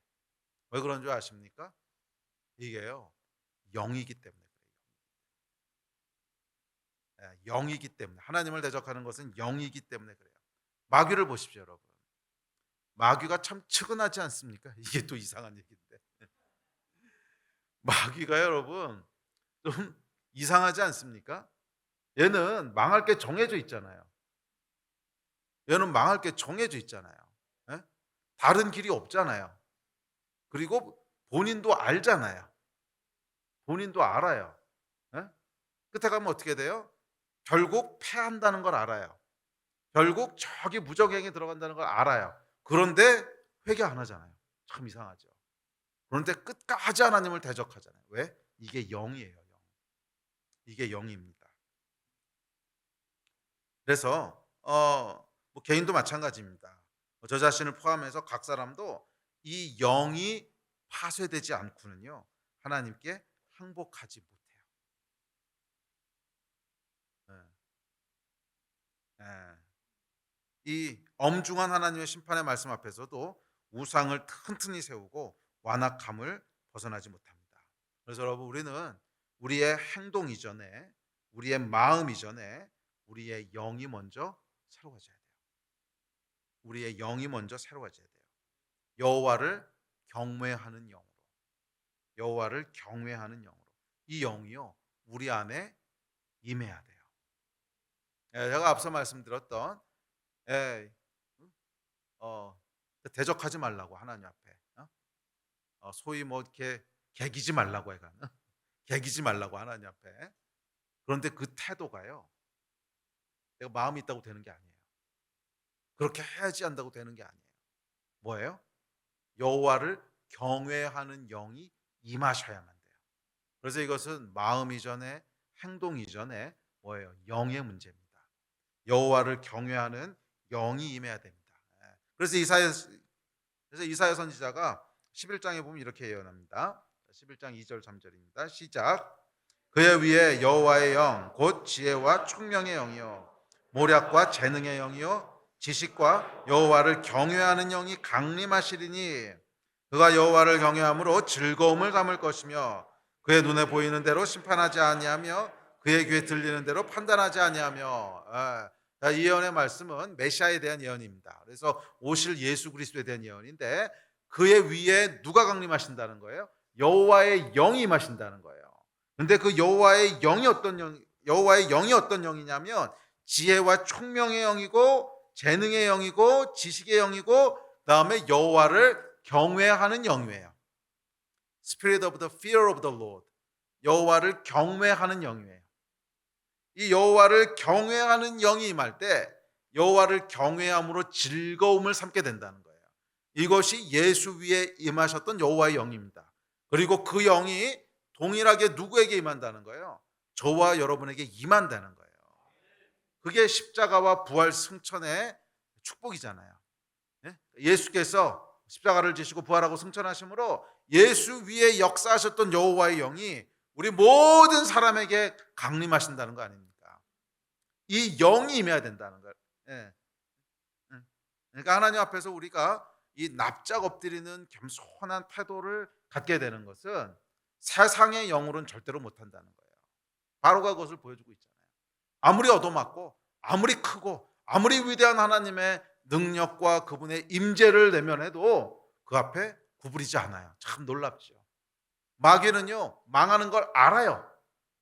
A: 왜 그런 줄 아십니까? 이게요 영이기 때문에 그래요. 영이기 때문에 하나님을 대적하는 것은 영이기 때문에 그래요. 마귀를 보십시오, 여러분. 마귀가 참 측은하지 않습니까? 이게 또 이상한 얘기인데 마귀가 여러분 좀 이상하지 않습니까? 얘는 망할 게 정해져 있잖아요. 얘는 망할 게 정해져 있잖아요. 예? 다른 길이 없잖아요. 그리고 본인도 알잖아요. 본인도 알아요. 예? 끝에 가면 어떻게 돼요? 결국 패한다는 걸 알아요. 결국 저기 무적행에 들어간다는 걸 알아요. 그런데 회개 안 하잖아요. 참 이상하죠. 그런데 끝까지 하나님을 대적하잖아요. 왜? 이게 영이에요. 영. 이게 영입니다. 그래서 뭐 개인도 마찬가지입니다. 저 자신을 포함해서 각 사람도 이 영이 파쇄되지 않고는요 하나님께 항복하지 못해요. 예. 예. 이 엄중한 하나님의 심판의 말씀 앞에서도 우상을 튼튼히 세우고 완악함을 벗어나지 못합니다. 그래서 여러분 우리는 우리의 행동 이전에 우리의 마음 이전에 우리의 영이 먼저 새로워져야 돼요. 우리의 영이 먼저 새로워져야 돼요. 여호와를 경외하는 영으로. 여호와를 경외하는 영으로. 이 영이요 우리 안에 임해야 돼요. 제가 앞서 말씀드렸던 예, 어, 대적하지 말라고 하나님 앞에 소위 뭐 이렇게 개기지 말라고 해가 개기지 말라고 하나님 앞에 그런데 그 태도가요, 내가 마음이 있다고 되는 게 아니에요. 그렇게 해야지 한다고 되는 게 아니에요. 뭐예요? 여호와를 경외하는 영이 임하셔야만 돼요. 그래서 이것은 마음 이전에 행동 이전에 뭐예요? 영의 문제입니다. 여호와를 경외하는 영이 임해야 됩니다. 예. 그래서 이사야 선지자가 11장에 보면 이렇게 예언합니다. 11장 2절 3절입니다. 시작. 그의 위에 여호와의 영 곧 지혜와 총명의 영이요 모략과 재능의 영이요 지식과 여호와를 경외하는 영이 강림하시리니 그가 여호와를 경외함으로 즐거움을 담을 것이며 그의 눈에 보이는 대로 심판하지 아니하며 그의 귀에 들리는 대로 판단하지 아니하며. 이 예언의 말씀은 메시아에 대한 예언입니다. 그래서 오실 예수 그리스도에 대한 예언인데 그의 위에 누가 강림하신다는 거예요? 여호와의 영이 임하신다는 거예요. 근데 그 여호와의 영이 어떤 영이냐면 지혜와 총명의 영이고 재능의 영이고 지식의 영이고 그다음에 여호와를 경외하는 영이에요. Spirit of the fear of the Lord. 여호와를 경외하는 영이에요. 이 여호와를 경외하는 영이 임할 때 여호와를 경외함으로 즐거움을 삼게 된다는 거예요. 이것이 예수 위에 임하셨던 여호와의 영입니다. 그리고 그 영이 동일하게 누구에게 임한다는 거예요? 저와 여러분에게 임한다는 거예요. 그게 십자가와 부활 승천의 축복이잖아요. 예수께서 십자가를 지시고 부활하고 승천하심으로 예수 위에 역사하셨던 여호와의 영이 우리 모든 사람에게 강림하신다는 거 아닙니까? 이 영이 임해야 된다는 거예요. 예. 그러니까 하나님 앞에서 우리가 이 납작 엎드리는 겸손한 태도를 갖게 되는 것은 세상의 영으로는 절대로 못한다는 거예요. 바로가 그것을 보여주고 있잖아요. 아무리 얻어맞고 아무리 크고 아무리 위대한 하나님의 능력과 그분의 임재를 내면해도 그 앞에 구부리지 않아요. 참 놀랍죠. 마귀는요 망하는 걸 알아요.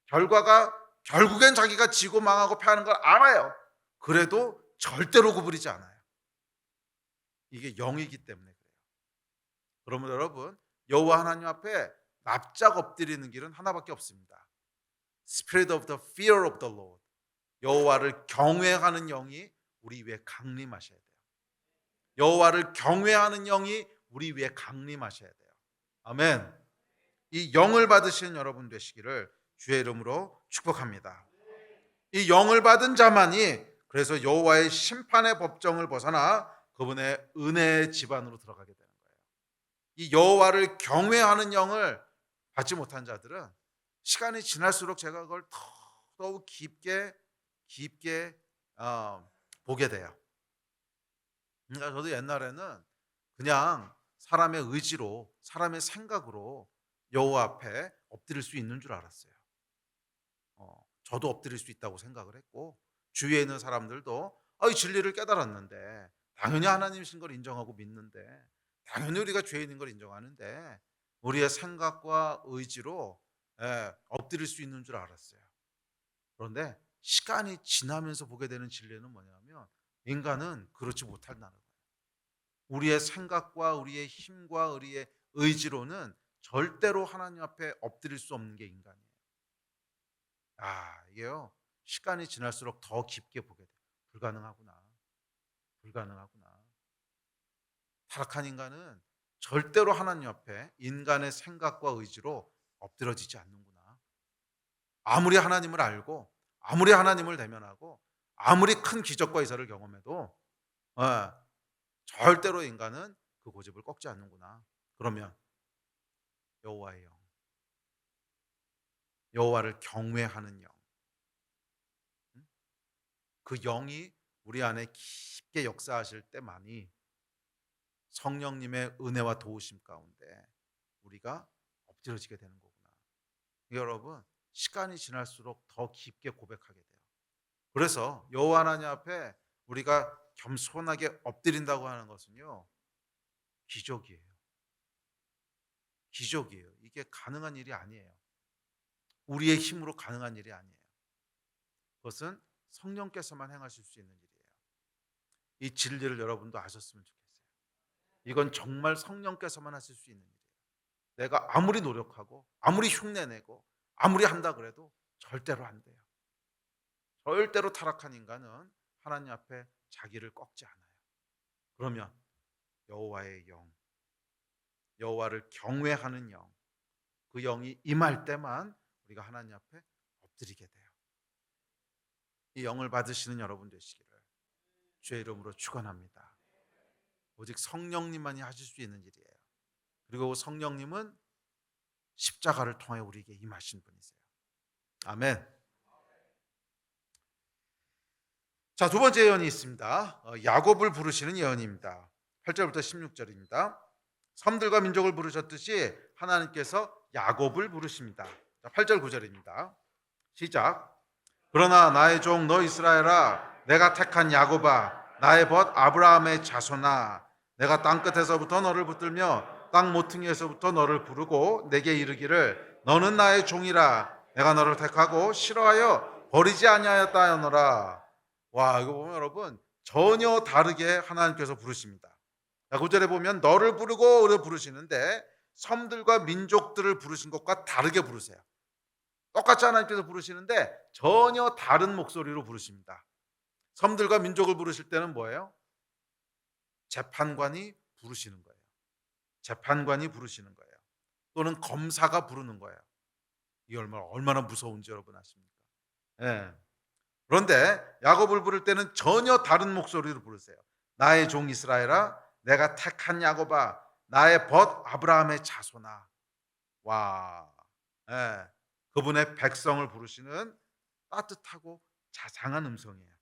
A: 결과가 결국엔 자기가 지고 망하고 패하는 걸 알아요. 그래도 절대로 구부리지 않아요. 이게 영이기 때문에 그래요. 그러면 여러분 여호와 하나님 앞에 납작 엎드리는 길은 하나밖에 없습니다. Spirit of the fear of the Lord. 여호와를 경외하는 영이 우리 위에 강림하셔야 돼요. 여호와를 경외하는 영이 우리 위에 강림하셔야 돼요. 아멘. 이 영을 받으신 여러분 되시기를 주의 이름으로 축복합니다. 이 영을 받은 자만이 그래서 여호와의 심판의 법정을 벗어나 그분의 은혜의 집안으로 들어가게 되는 거예요. 이 여호와를 경외하는 영을 받지 못한 자들은 시간이 지날수록 제가 그걸 더욱 깊게 보게 돼요. 그러니까 저도 옛날에는 그냥 사람의 의지로 사람의 생각으로 여호와 앞에 엎드릴 수 있는 줄 알았어요. 저도 엎드릴 수 있다고 생각을 했고 주위에 있는 사람들도 이 진리를 깨달았는데 당연히 하나님이신 걸 인정하고 믿는데 당연히 우리가 죄인인 걸 인정하는데 우리의 생각과 의지로 엎드릴 수 있는 줄 알았어요. 그런데 시간이 지나면서 보게 되는 진리는 뭐냐면 인간은 그렇지 못한다는 거예요. 우리의 생각과 우리의 힘과 우리의 의지로는 절대로 하나님 앞에 엎드릴 수 없는 게 인간이에요. 이게요. 시간이 지날수록 더 깊게 보게 돼요. 불가능하구나. 불가능하구나. 타락한 인간은 절대로 하나님 앞에 인간의 생각과 의지로 엎드려지지 않는구나. 아무리 하나님을 알고 아무리 하나님을 대면하고 아무리 큰 기적과 이사를 경험해도 절대로 인간은 그 고집을 꺾지 않는구나. 그러면 여호와의 영, 여호와를 경외하는 영, 그 영이 우리 안에 깊게 역사하실 때만이 성령님의 은혜와 도우심 가운데 우리가 엎드려지게 되는 거구나. 여러분 시간이 지날수록 더 깊게 고백하게 돼요. 그래서 여호와 하나님 앞에 우리가 겸손하게 엎드린다고 하는 것은요 기적이에요. 기적이에요. 이게 가능한 일이 아니에요. 우리의 힘으로 가능한 일이 아니에요. 그것은 성령께서만 행하실 수 있는 일이에요. 이 진리를 여러분도 아셨으면 좋겠어요. 이건 정말 성령께서만 하실 수 있는 일이에요. 내가 아무리 노력하고 아무리 흉내내고 아무리 한다 그래도 절대로 안 돼요. 절대로 타락한 인간은 하나님 앞에 자기를 꺾지 않아요. 그러면 여호와의 영, 여호와를 경외하는 영, 그 영이 임할 때만 우리가 하나님 앞에 엎드리게 돼요. 이 영을 받으시는 여러분 되시기를 주의 이름으로 축원합니다. 오직 성령님만이 하실 수 있는 일이에요. 그리고 성령님은 십자가를 통해 우리에게 임하신 분이세요. 아멘. 자, 두 번째 예언이 있습니다. 야곱을 부르시는 예언입니다. 8절부터 16절입니다. 섬들과 민족을 부르셨듯이 하나님께서 야곱을 부르십니다. 8절 9절입니다. 시작. 그러나 나의 종 너 이스라엘아, 내가 택한 야곱아, 나의 벗 아브라함의 자손아, 내가 땅 끝에서부터 너를 붙들며 땅 모퉁이에서부터 너를 부르고 내게 이르기를 너는 나의 종이라. 내가 너를 택하고 싫어하여 버리지 아니하였다 하노라. 와, 이거 보면 여러분 전혀 다르게 하나님께서 부르십니다. 자, 9절에 보면 너를 부르고 우리를 부르시는데 섬들과 민족들을 부르신 것과 다르게 부르세요. 똑같이 하나님께서 부르시는데 전혀 다른 목소리로 부르십니다. 섬들과 민족을 부르실 때는 뭐예요? 재판관이 부르시는 거예요. 재판관이 부르시는 거예요. 또는 검사가 부르는 거예요. 이게 얼마나 무서운지 여러분 아십니까? 예. 그런데 야곱을 부를 때는 전혀 다른 목소리로 부르세요. 나의 종 이스라엘아, 내가 택한 야곱아, 나의 벗 아브라함의 자손아. 와, 예. 그분의 백성을 부르시는 따뜻하고 자상한 음성이에요.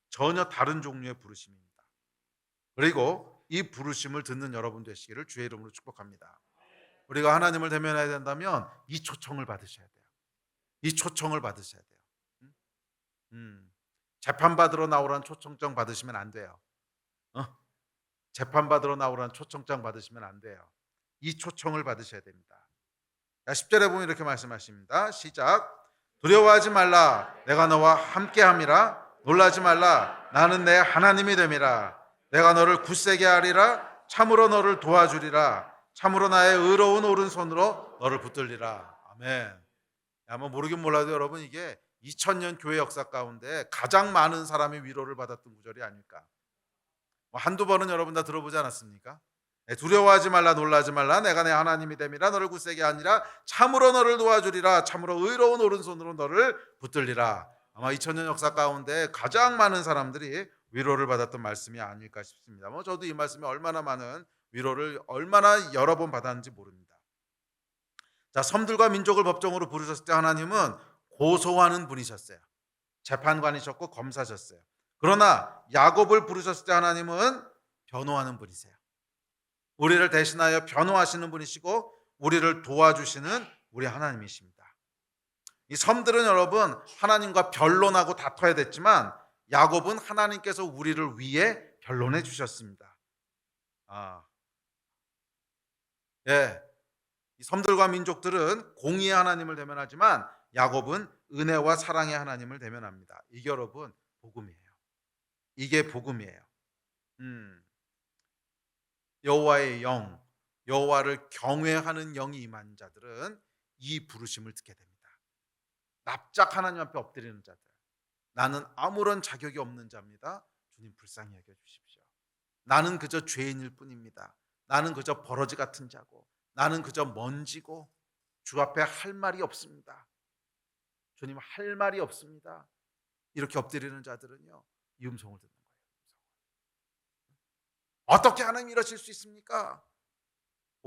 A: 전혀 다른 종류의 부르심입니다. 그리고 이 부르심을 듣는 여러분 되시기를 주의 이름으로 축복합니다. 우리가 하나님을 대면해야 된다면 이 초청을 받으셔야 돼요. 이 초청을 받으셔야 돼요. 재판받으러 나오라는 초청장 받으시면 안 돼요. 재판받으러 나오라는 초청장 받으시면 안 돼요. 이 초청을 받으셔야 됩니다. 10절에 보면 이렇게 말씀하십니다. 시작. 두려워하지 말라. 내가 너와 함께함이라. 놀라지 말라. 나는 내 하나님이 됨이라. 내가 너를 굳세게 하리라. 참으로 너를 도와주리라. 참으로 나의 의로운 오른손으로 너를 붙들리라. 아멘. 아마 모르긴 몰라도 여러분 이게 2000년 교회 역사 가운데 가장 많은 사람이 위로를 받았던 구절이 아닐까. 한두 번은 여러분 다 들어보지 않았습니까? 두려워하지 말라, 놀라지 말라. 내가 내 하나님이 됨이라. 너를 굳세게 하니라. 참으로 너를 도와주리라. 참으로 의로운 오른손으로 너를 붙들리라. 아마 2000년 역사 가운데 가장 많은 사람들이 위로를 받았던 말씀이 아닐까 싶습니다. 저도 이 말씀이 얼마나 많은 위로를 얼마나 여러 번 받았는지 모릅니다. 자, 섬들과 민족을 법정으로 부르셨을 때 하나님은 고소하는 분이셨어요. 재판관이셨고 검사셨어요. 그러나 야곱을 부르셨을 때 하나님은 변호하는 분이세요. 우리를 대신하여 변호하시는 분이시고 우리를 도와주시는 우리 하나님이십니다. 이 섬들은 여러분 하나님과 변론하고 다퉈야 됐지만 야곱은 하나님께서 우리를 위해 변론해 주셨습니다. 예, 이 섬들과 민족들은 공의의 하나님을 대면하지만 야곱은 은혜와 사랑의 하나님을 대면합니다. 이게 여러분 복음이에요. 이게 복음이에요. 여호와의 영, 여호와를 경외하는 영이 임한 자들은 이 부르심을 듣게 됩니다. 납작 하나님 앞에 엎드리는 자들. 나는 아무런 자격이 없는 자입니다. 주님 불쌍히 여겨 주십시오. 나는 그저 죄인일 뿐입니다. 나는 그저 버러지 같은 자고 나는 그저 먼지고 주 앞에 할 말이 없습니다. 주님 할 말이 없습니다. 이렇게 엎드리는 자들은요 이 음성을 듣는 거예요. 어떻게 하나님 이러실 수 있습니까?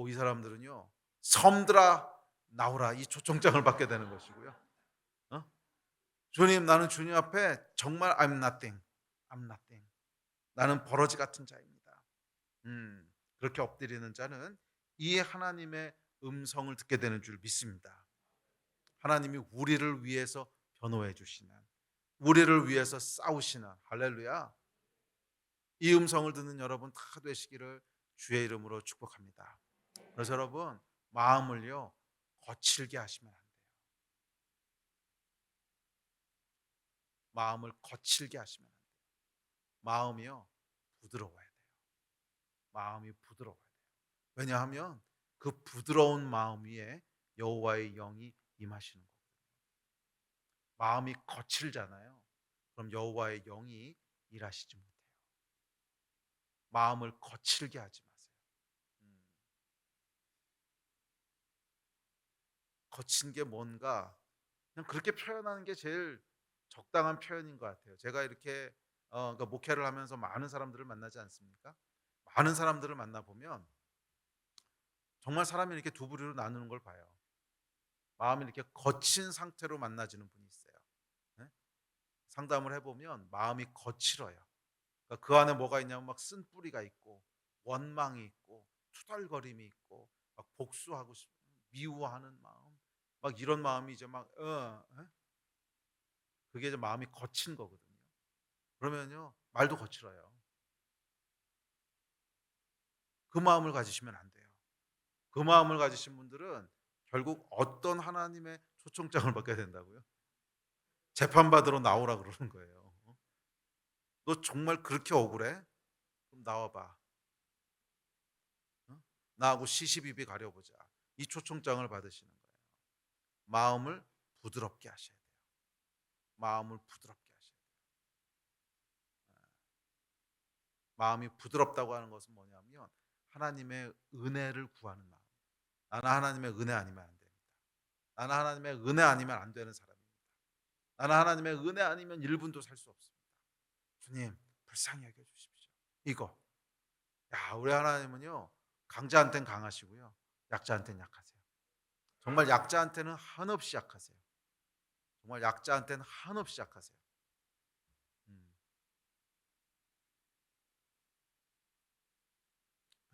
A: 이 사람들은요 섬들아 나오라 이 초청장을 받게 되는 것이고요. 주님 나는 주님 앞에 정말 I'm nothing. 나는 버러지 같은 자입니다. 그렇게 엎드리는 자는 이 하나님의 음성을 듣게 되는 줄 믿습니다. 하나님이 우리를 위해서 변호해 주시는, 우리를 위해서 싸우시는, 할렐루야. 이 음성을 듣는 여러분 다 되시기를 주의 이름으로 축복합니다. 그래서 여러분 마음을요 거칠게 하시면 안 돼요. 마음을 거칠게 하시면 안 돼요. 마음이요 부드러워야 돼요. 마음이 부드러워야 돼요. 왜냐하면 그 부드러운 마음 위에 여호와의 영이 임하시는 거예요. 마음이 거칠잖아요. 그럼 여호와의 영이 일하시지 못해요. 마음을 거칠게 하지 마세요. 음, 거친 게 뭔가 그냥 그렇게 표현하는 게 제일 적당한 표현인 것 같아요. 제가 이렇게 그러니까 목회를 하면서 많은 사람들을 만나지 않습니까? 많은 사람들을 만나 보면 정말 사람이 이렇게 두 부류로 나누는 걸 봐요. 마음이 이렇게 거친 상태로 만나지는 분이 있어요. 네? 상담을 해보면 마음이 거칠어요. 그러니까 그 안에 뭐가 있냐면 막 쓴뿌리가 있고 원망이 있고 투덜거림이 있고 막 복수하고 싶, 미워하는 마음, 막 이런 마음이 이제 막 그게 이제 마음이 거친 거거든요. 그러면요 말도 거칠어요. 그 마음을 가지시면 안 돼요. 그 마음을 가지신 분들은 결국 어떤 하나님의 초청장을 받게 된다고요? 재판받으러 나오라 그러는 거예요. 너 정말 그렇게 억울해? 그럼 나와봐. 어? 나하고 시시비비 가려보자. 이 초청장을 받으시는 거예요. 마음을 부드럽게 하셔야 돼요. 마음을 부드럽게 하셔야 돼요. 마음이 부드럽다고 하는 것은 뭐냐면 하나님의 은혜를 구하는 마음. 나는 하나님의 은혜 아니면 안 됩니다. 나는 하나님의 은혜 아니면 안 되는 사람입니다. 나는 하나님의 은혜 아니면 1분도 살 수 없습니다. 주님, 불쌍히 여겨 주십시오. 이거. 야, 우리 하나님은요. 강자한테는 강하시고요. 약자한테는 약하세요. 정말 약자한테는 한없이 약하세요. 정말 약자한테는 한없이 약하세요. 음,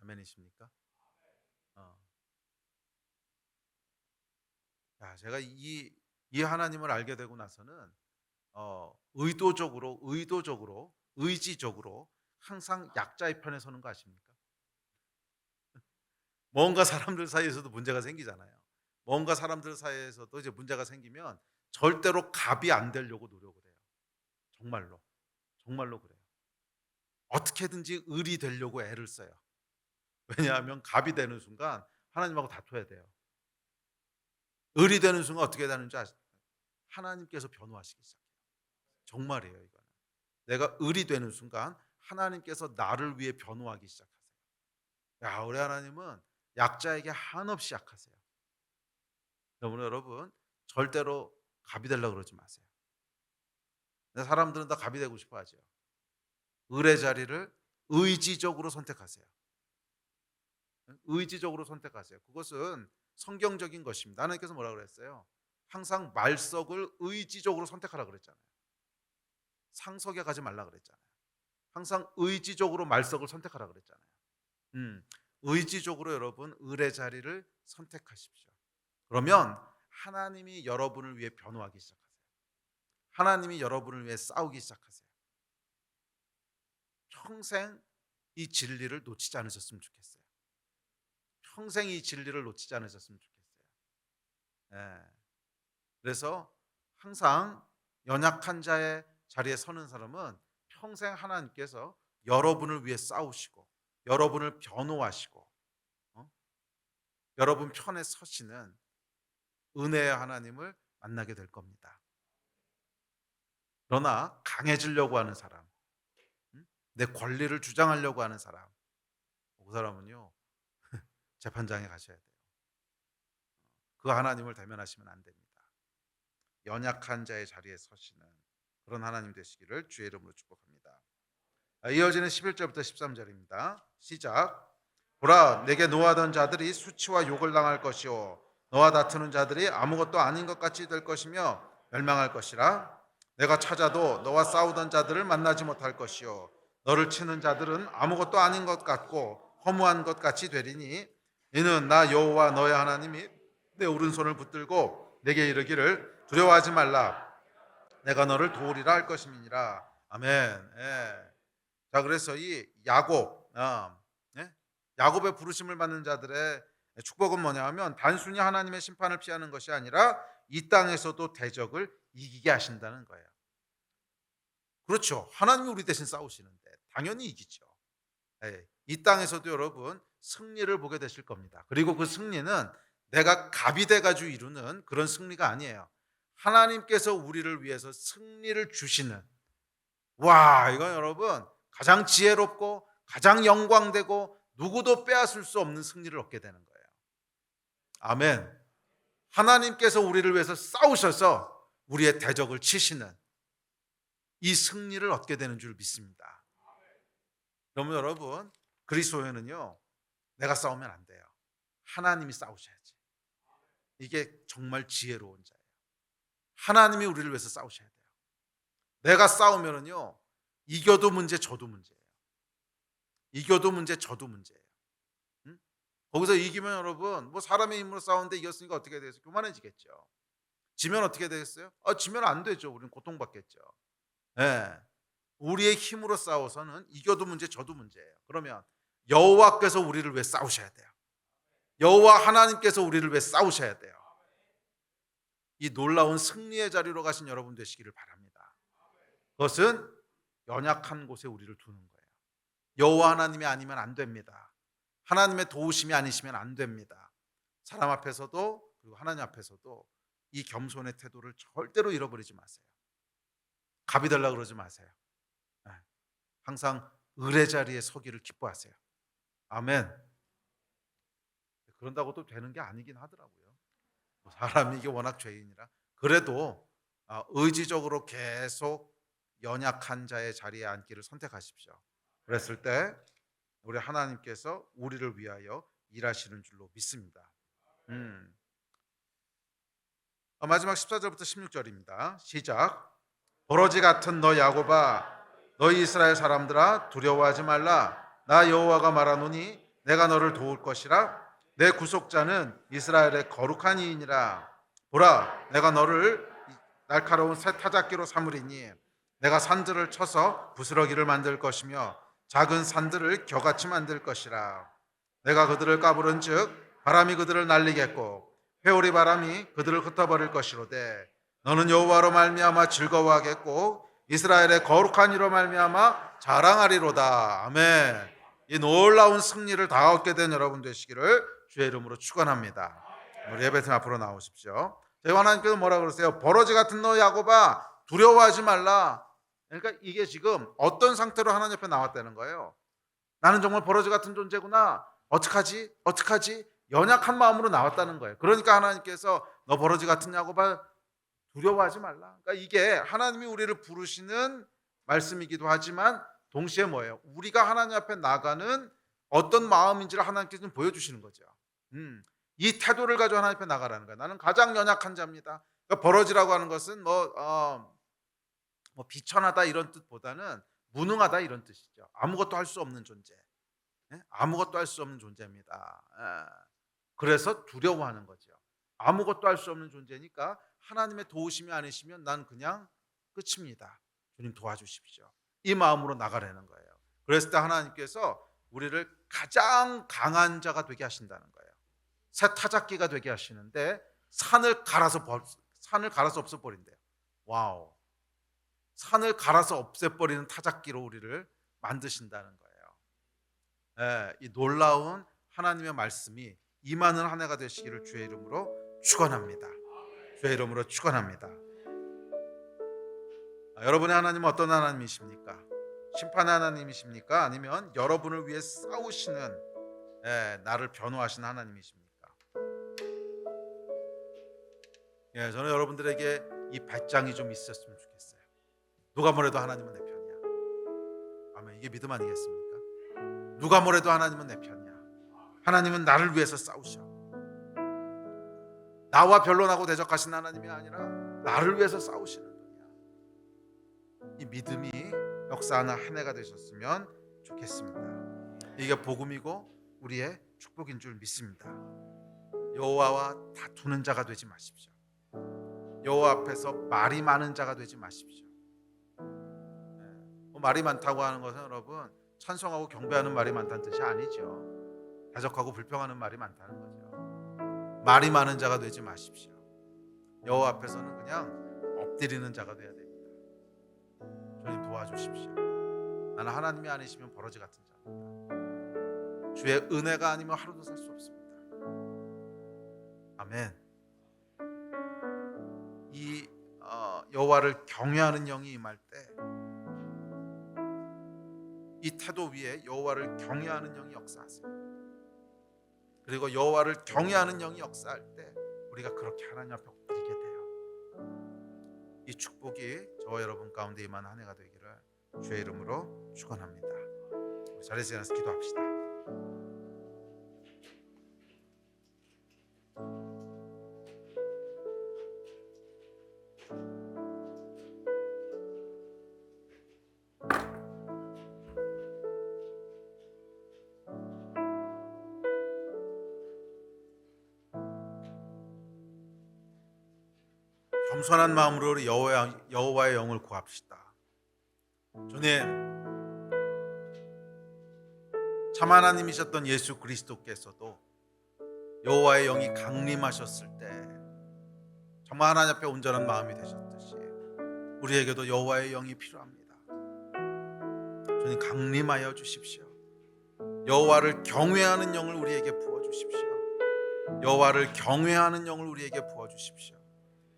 A: 아멘이십니까? 어. 야, 제가 이 하나님을 알게 되고 나서는 의도적으로, 의지적으로 항상 약자의 편에 서는 거 아십니까? 뭔가 사람들 사이에서도 문제가 생기잖아요. 뭔가 사람들 사이에서도 이제 문제가 생기면 절대로 갑이 안 되려고 노력을 해요. 정말로. 정말로 그래요. 어떻게든지 을이 되려고 애를 써요. 왜냐하면 갑이 되는 순간 하나님하고 다퉈야 돼요. 을이 되는 순간 어떻게 되는지 아십니까? 하나님께서 변호하시기 시작해요. 정말이에요, 이거는. 내가 을이 되는 순간 하나님께서 나를 위해 변호하기 시작하세요. 야, 우리 하나님은 약자에게 한없이 약하세요. 그러므로 여러분 절대로 갑이 되려고 그러지 마세요. 근데 사람들은 다 갑이 되고 싶어 하죠. 을의 자리를 의지적으로 선택하세요. 의지적으로 선택하세요. 그것은 성경적인 것입니다. 하나님께서 뭐라 그랬어요? 항상 말석을 의지적으로 선택하라 그랬잖아요. 상석에 가지 말라 그랬잖아요. 항상 의지적으로 말석을 선택하라 그랬잖아요. 음, 의지적으로 여러분 을의 자리를 선택하십시오. 그러면 하나님이 여러분을 위해 변호하기 시작하세요. 하나님이 여러분을 위해 싸우기 시작하세요. 평생 이 진리를 놓치지 않으셨으면 좋겠어요. 평생 이 진리를 놓치지 않으셨으면 좋겠어요. 예. 그래서 항상 연약한 자의 자리에 서는 사람은 평생 하나님께서 여러분을 위해 싸우시고 여러분을 변호하시고 어? 여러분 편에 서시는 은혜의 하나님을 만나게 될 겁니다. 그러나 강해지려고 하는 사람, 내 권리를 주장하려고 하는 사람, 그 사람은요 재판장에 가셔야 돼요. 그 하나님을 대면하시면 안 됩니다. 연약한 자의 자리에 서시는 그런 하나님 되시기를 주의 이름으로 축복합니다. 이어지는 11절부터 13절입니다. 시작. 보라, 내게 노하던 자들이 수치와 욕을 당할 것이요 너와 다투는 자들이 아무것도 아닌 것 같이 될 것이며 멸망할 것이라. 내가 찾아도 너와 싸우던 자들을 만나지 못할 것이요 너를 치는 자들은 아무것도 아닌 것 같고 허무한 것 같이 되리니 이는 나 여호와 너의 하나님이 내 오른손을 붙들고 내게 이르기를 두려워하지 말라 내가 너를 도우리라 할 것임이니라. 아멘. 예. 자, 그래서 이 야곱, 예? 야곱의 부르심을 받는 자들의 축복은 뭐냐면 단순히 하나님의 심판을 피하는 것이 아니라 이 땅에서도 대적을 이기게 하신다는 거예요. 그렇죠. 하나님이 우리 대신 싸우시는데 당연히 이기죠. 예. 이 땅에서도 여러분 승리를 보게 되실 겁니다. 그리고 그 승리는 내가 갑이 돼가지고 이루는 그런 승리가 아니에요. 하나님께서 우리를 위해서 승리를 주시는, 와, 이건 여러분 가장 지혜롭고 가장 영광되고 누구도 빼앗을 수 없는 승리를 얻게 되는 거예요. 아멘. 하나님께서 우리를 위해서 싸우셔서 우리의 대적을 치시는 이 승리를 얻게 되는 줄 믿습니다. 그러면 여러분, 그리스도인은요, 내가 싸우면 안 돼요. 하나님이 싸우셔야지. 이게 정말 지혜로운 자예요. 하나님이 우리를 위해서 싸우셔야 돼요. 내가 싸우면은요, 이겨도 문제, 져도 문제예요. 이겨도 문제, 져도 문제예요. 응? 거기서 이기면 여러분, 뭐 사람의 힘으로 싸우는데 이겼으니까 어떻게 되겠어요? 교만해지겠죠. 지면 어떻게 되겠어요? 지면 안 되죠. 우리는 고통받겠죠. 네. 우리의 힘으로 싸워서는 이겨도 문제, 져도 문제예요. 그러면 여호와께서 우리를 위해 싸우셔야 돼요. 여호와 하나님께서 우리를 위해 싸우셔야 돼요. 이 놀라운 승리의 자리로 가신 여러분 되시기를 바랍니다. 그것은 연약한 곳에 우리를 두는 거예요. 여호와 하나님이 아니면 안 됩니다. 하나님의 도우심이 아니시면 안 됩니다. 사람 앞에서도 그리고 하나님 앞에서도 이 겸손의 태도를 절대로 잃어버리지 마세요. 갑이 되려고 그러지 마세요. 항상 을의 자리에 서기를 기뻐하세요. 아멘. 그런다고 또 되는 게 아니긴 하더라고요. 사람이 이게 워낙 죄인이라. 그래도 의지적으로 계속 연약한 자의 자리에 앉기를 선택하십시오. 그랬을 때 우리 하나님께서 우리를 위하여 일하시는 줄로 믿습니다. 마지막 14절부터 16절입니다. 시작. 버러지 같은 너 야곱아, 너희 이스라엘 사람들아, 두려워하지 말라. 나 여호와가 말하노니 내가 너를 도울 것이라. 내 구속자는 이스라엘의 거룩한 이인이라. 보라, 내가 너를 날카로운 새 타작기로 삼으리니 내가 산들을 쳐서 부스러기를 만들 것이며 작은 산들을 겨같이 만들 것이라. 내가 그들을 까부른즉 바람이 그들을 날리겠고 회오리 바람이 그들을 흩어버릴 것이로되 너는 여호와로 말미암아 즐거워하겠고 이스라엘의 거룩한 이로 말미암아 자랑하리로다. 아멘. 이 놀라운 승리를 다 얻게 된 여러분 되시기를 주의 이름으로 축원합니다. 우리 예배팀 앞으로 나오십시오. 저희 하나님께서 뭐라 그러세요? 버러지 같은 너 야곱아, 두려워하지 말라. 그러니까 이게 지금 어떤 상태로 하나님 옆에 나왔다는 거예요. 나는 정말 버러지 같은 존재구나. 어떡하지? 연약한 마음으로 나왔다는 거예요. 그러니까 하나님께서 너 버러지 같은 야곱아, 두려워하지 말라. 그러니까 이게 하나님이 우리를 부르시는 말씀이기도 하지만 동시에 뭐예요? 우리가 하나님 앞에 나가는 어떤 마음인지를 하나님께서 좀 보여주시는 거죠. 이 태도를 가지고 하나님 앞에 나가라는 거예요. 나는 가장 연약한 자입니다. 그러니까 버러지라고 하는 것은 뭐 비천하다 이런 뜻보다는 무능하다 이런 뜻이죠. 아무것도 할 수 없는 존재. 아무것도 할 수 없는 존재입니다. 그래서 두려워하는 거죠. 아무것도 할 수 없는 존재니까 하나님의 도우심이 아니시면 난 그냥 끝입니다. 주님 도와주십시오. 이 마음으로 나가라는 거예요. 그랬을 때 하나님께서 우리를 가장 강한 자가 되게 하신다는 거예요. 새 타작기가 되게 하시는데 산을 갈아서 없애버린대요. 와우. 산을 갈아서 없애버리는 타작기로 우리를 만드신다는 거예요. 이 놀라운 하나님의 말씀이 임하는 한 해가 되시기를 주의 이름으로 축원합니다. 주의 이름으로 축원합니다. 여러분의 하나님은 어떤 하나님이십니까? 심판의 하나님이십니까? 아니면 여러분을 위해 싸우시는 나를 변호하시는 하나님이십니까? 저는 여러분들에게 이 배짱이 좀 있었으면 좋겠어요. 누가 뭐래도 하나님은 내 편이야. 아멘. 이게 믿음 아니겠습니까? 누가 뭐래도 하나님은 내 편이야. 하나님은 나를 위해서 싸우셔. 나와 변론하고 대적하신 하나님이 아니라 나를 위해서 싸우시는 분이야. 이 믿음이 역사하는 한 해가 되셨으면 좋겠습니다. 이게 복음이고 우리의 축복인 줄 믿습니다. 여호와와 다투는 자가 되지 마십시오. 여호와 앞에서 말이 많은 자가 되지 마십시오. 말이 많다고 하는 것은 여러분 찬송하고 경배하는 말이 많다는 뜻이 아니죠. 대적하고 불평하는 말이 많다는 거죠. 말이 많은 자가 되지 마십시오. 여호와 앞에서는 그냥 엎드리는 자가 되어야 됩니다. 주님 도와주십시오. 나는 하나님이 아니시면 버러지 같은 자입니다. 주의 은혜가 아니면 하루도 살 수 없습니다. 아멘. 이 여호와를 경외하는 영이 임할 때, 이 태도 위에 여호와를 경외하는 영이 역사하세요. 그리고 여호와를 경외하는 영이 역사할 때 우리가 그렇게 하나님 앞에 엎드리게 돼요. 이 축복이 저와 여러분 가운데 임한 한 해가 되기를 주의 이름으로 축원합니다. 우리 자리에서 일어나서 기도합시다. 겸손한 마음으로 우리 여호와의 영을 구합시다. 주님, 참 하나님이셨던 예수 그리스도께서도 여호와의 영이 강림하셨을 때 정말 하나님 앞에 온전한 마음이 되셨듯이 우리에게도 여호와의 영이 필요합니다. 주님, 강림하여 주십시오. 여호와를 경외하는 영을 우리에게 부어주십시오. 여호와를 경외하는 영을 우리에게 부어주십시오.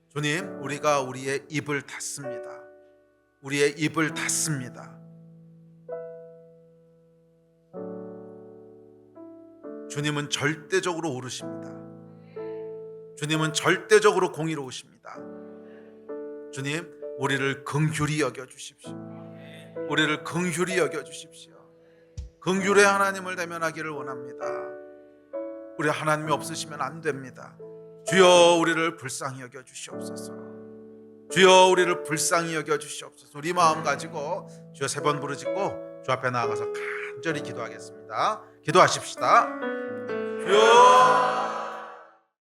A: 주님, 우리가 우리의 입을 닫습니다. 우리의 입을 닫습니다. 주님은 절대적으로 옳으십니다. 주님은 절대적으로 공의로우십니다. 주님, 우리를 긍휼히 여겨주십시오. 우리를 긍휼히 여겨주십시오. 긍휼의 하나님을 대면하기를 원합니다. 우리 하나님이 없으시면 안 됩니다. 주여, 우리를 불쌍히 여겨주시옵소서. 주여, 우리를 불쌍히 여겨주시옵소서. 우리 마음 가지고 주여 3번 부르짖고 주 앞에 나아가서 간절히 기도하겠습니다. 기도하십시다. 주여,